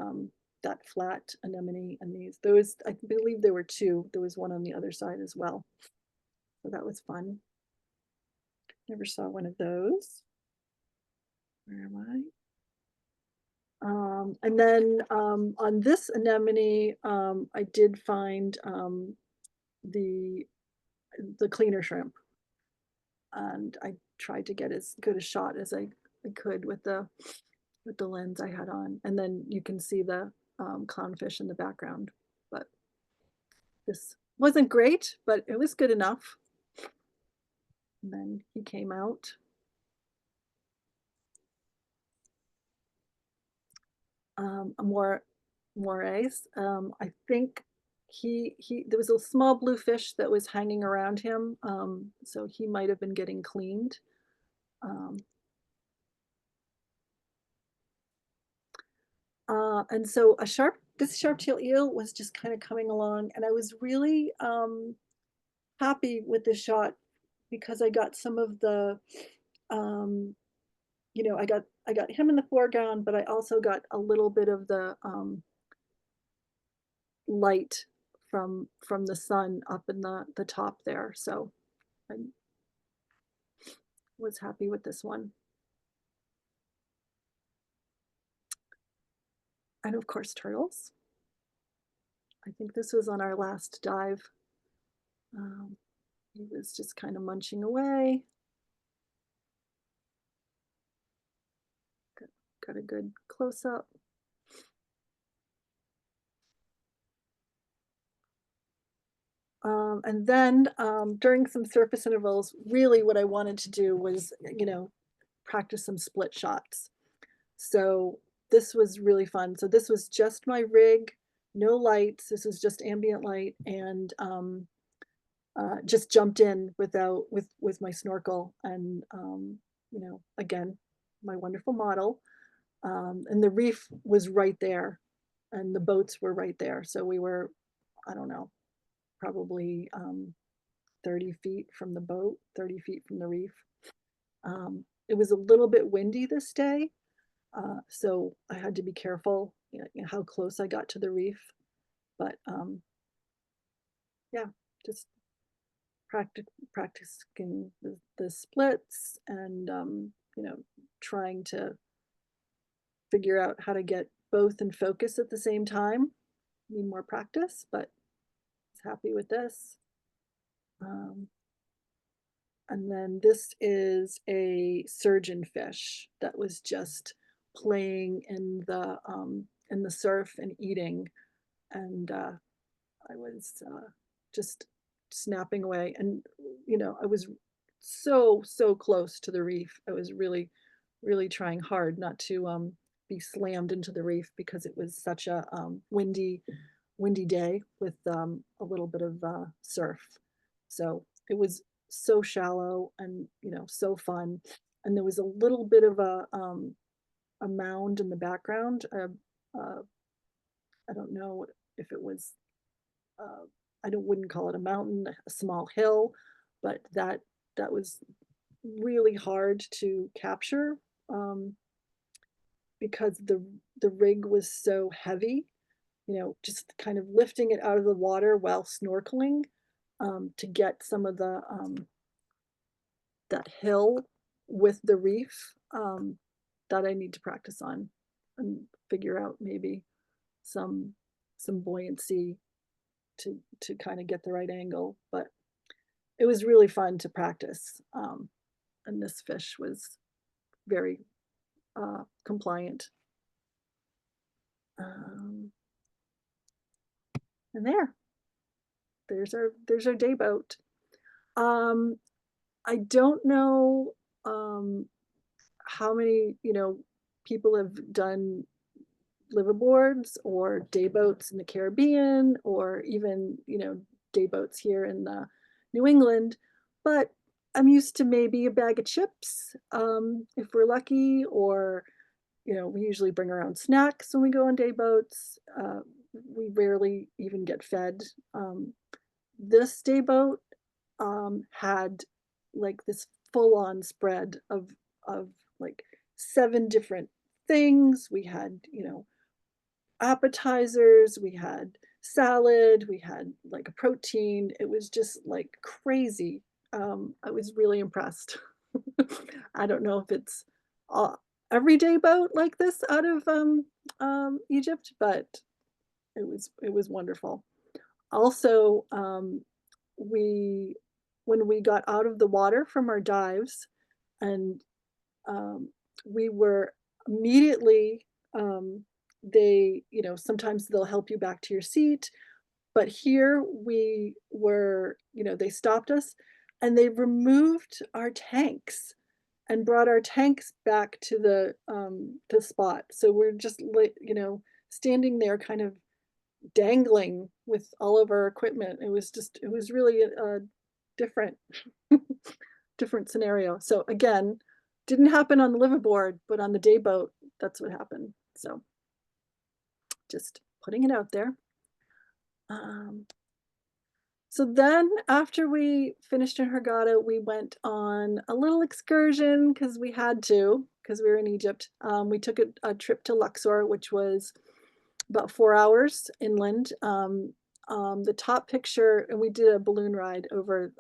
that flat anemone and those, I believe there were two. There was one on the other side as well. So that was fun. Never saw one of those. Where am I? And then on this anemone, I did find the cleaner shrimp, and I tried to get as good a shot as I could with the lens I had on. And then you can see the clownfish in the background, but this wasn't great, but it was good enough. And then he came out. More morays. I think there was a small blue fish that was hanging around him, so he might have been getting cleaned. And so this sharp-tailed eel was just kind of coming along, and I was really happy with this shot because I got some of the, you know, I got him in the foreground, but I also got a little bit of the light from the sun up in the top there. So I was happy with this one. And of course, turtles. I think this was on our last dive. He was just kind of munching away. Got a good close-up. And then during some surface intervals, really what I wanted to do was, you know, practice some split shots. So this was really fun. So this was just my rig, no lights. This was just ambient light, and just jumped in with my snorkel, and you know, again, my wonderful model. And the reef was right there, and the boats were right there. So we were, I don't know, probably 30 feet from the boat, 30 feet from the reef. It was a little bit windy this day, so I had to be careful, you know, how close I got to the reef. But yeah, just practicing the splits, and you know, trying to figure out how to get both in focus at the same time. Need more practice, but I was happy with this. And then this is a surgeon fish that was just playing in the surf and eating, and I was just snapping away. And you know, I was so close to the reef. I was really trying hard not to be slammed into the reef because it was such a windy day with a little bit of surf. So it was so shallow and, you know, so fun. And there was a little bit of a mound in the background. I don't know if it was, I wouldn't call it a mountain, a small hill, but that was really hard to capture because the rig was so heavy. You know, just kind of lifting it out of the water while snorkeling to get some of the that hill with the reef that I need to practice on and figure out maybe some buoyancy to kind of get the right angle. But it was really fun to practice, and this fish was very compliant. And there's our day boat. I don't know how many, you know, people have done liveaboards or day boats in the Caribbean, or even, you know, day boats here in New England, but I'm used to maybe a bag of chips if we're lucky, or, you know, we usually bring our own snacks when we go on day boats. We rarely even get fed. This day boat had like this full-on spread of like 7 different things. We had, you know, appetizers, we had salad, we had like a protein. It was just like crazy. I was really impressed. I don't know if it's everyday boat like this out of Egypt, but it was wonderful. Also, when we got out of the water from our dives, and we were immediately, they, you know, sometimes they'll help you back to your seat, but here we were, you know, they stopped us and they removed our tanks and brought our tanks back to the spot. So we're just like, you know, standing there kind of dangling with all of our equipment. It was just, it was really a different, different scenario. So again, didn't happen on the liveaboard, but on the day boat, that's what happened. So just putting it out there. So then after we finished in Hurghada, we went on a little excursion because we had to, because we were in Egypt. We took a trip to Luxor, which was about 4 hours inland. The top picture, and we did a balloon ride over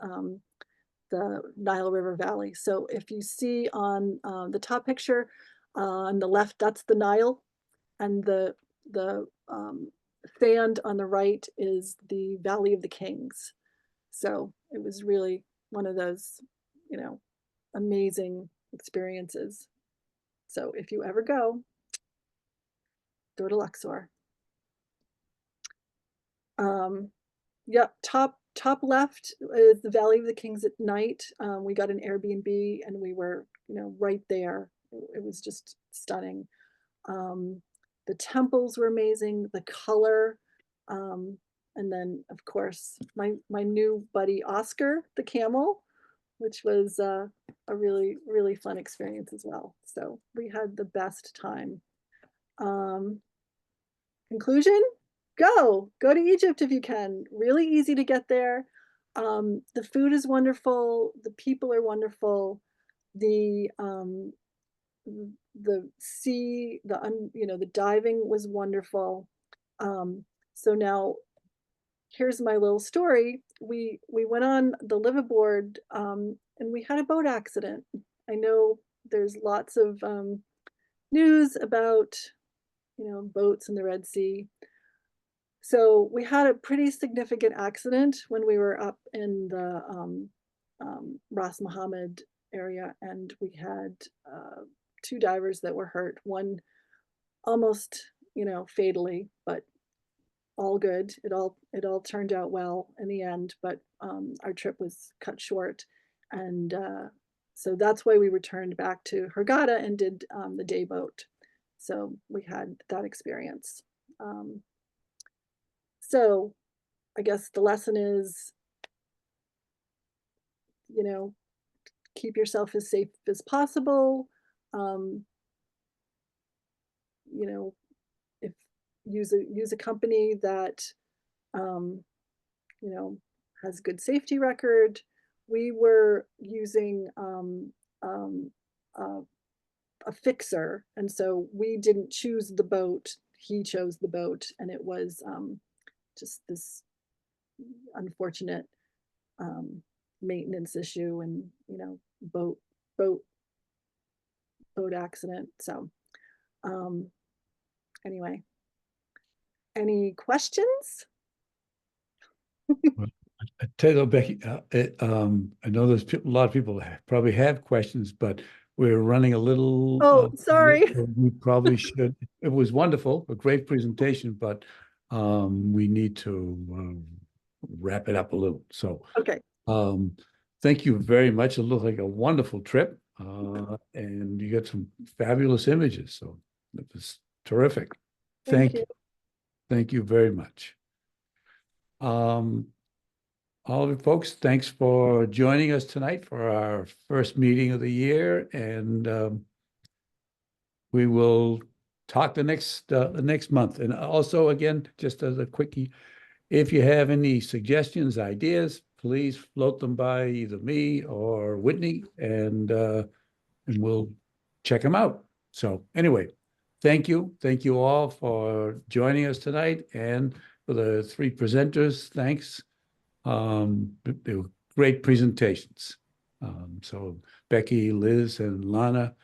the Nile River Valley. So if you see on the top picture on the left, that's the Nile, and the sand on the right is the Valley of the Kings. So it was really one of those, you know, amazing experiences. So if you ever go to Luxor. Yep, top left is the Valley of the Kings at night. We got an Airbnb and we were, you know, right there. It was just stunning. The temples were amazing, the color, and then of course my new buddy Oscar the camel, which was a really fun experience as well. So we had the best time. Conclusion: go to Egypt if you can. Really easy to get there. The food is wonderful. The people are wonderful. The sea, you know, the diving was wonderful. So now here's my little story. We went on the liveaboard and we had a boat accident. I know there's lots of news about, you know, boats in the Red Sea. So we had a pretty significant accident when we were up in the Ras Mohammed area, and we had 2 divers that were hurt. One almost, you know, fatally, but all good. It all turned out well in the end, but our trip was cut short, and so that's why we returned back to Hurghada and did the day boat. So we had that experience. So I guess the lesson is, you know, keep yourself as safe as possible. You know, if use a company that you know, has good safety record. We were using a fixer, and so we didn't choose the boat. He chose the boat, and it was just this unfortunate maintenance issue and, you know, boat accident. So anyway, any questions? I tell you, Becky, I know there's a lot of people probably have questions, but we're running a little. Oh, sorry. We probably should. It was wonderful, a great presentation, but we need to wrap it up a little. So, Okay. thank you very much. It looked like a wonderful trip, and you got some fabulous images. So it was terrific. Thank you. Thank you very much. All of you folks, thanks for joining us tonight for our first meeting of the year. And we will talk the next month. And also, again, just as a quickie, if you have any suggestions, ideas, please float them by either me or Whitney, and we'll check them out. So anyway, thank you all for joining us tonight, and for the three presenters, thanks. They were great presentations. So Becky, Liz, and Lana,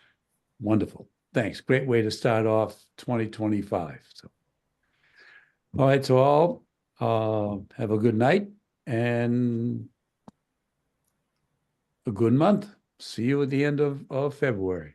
wonderful. Thanks. Great way to start off 2025. So, all right, so all have a good night and a good month. See you at the end of February.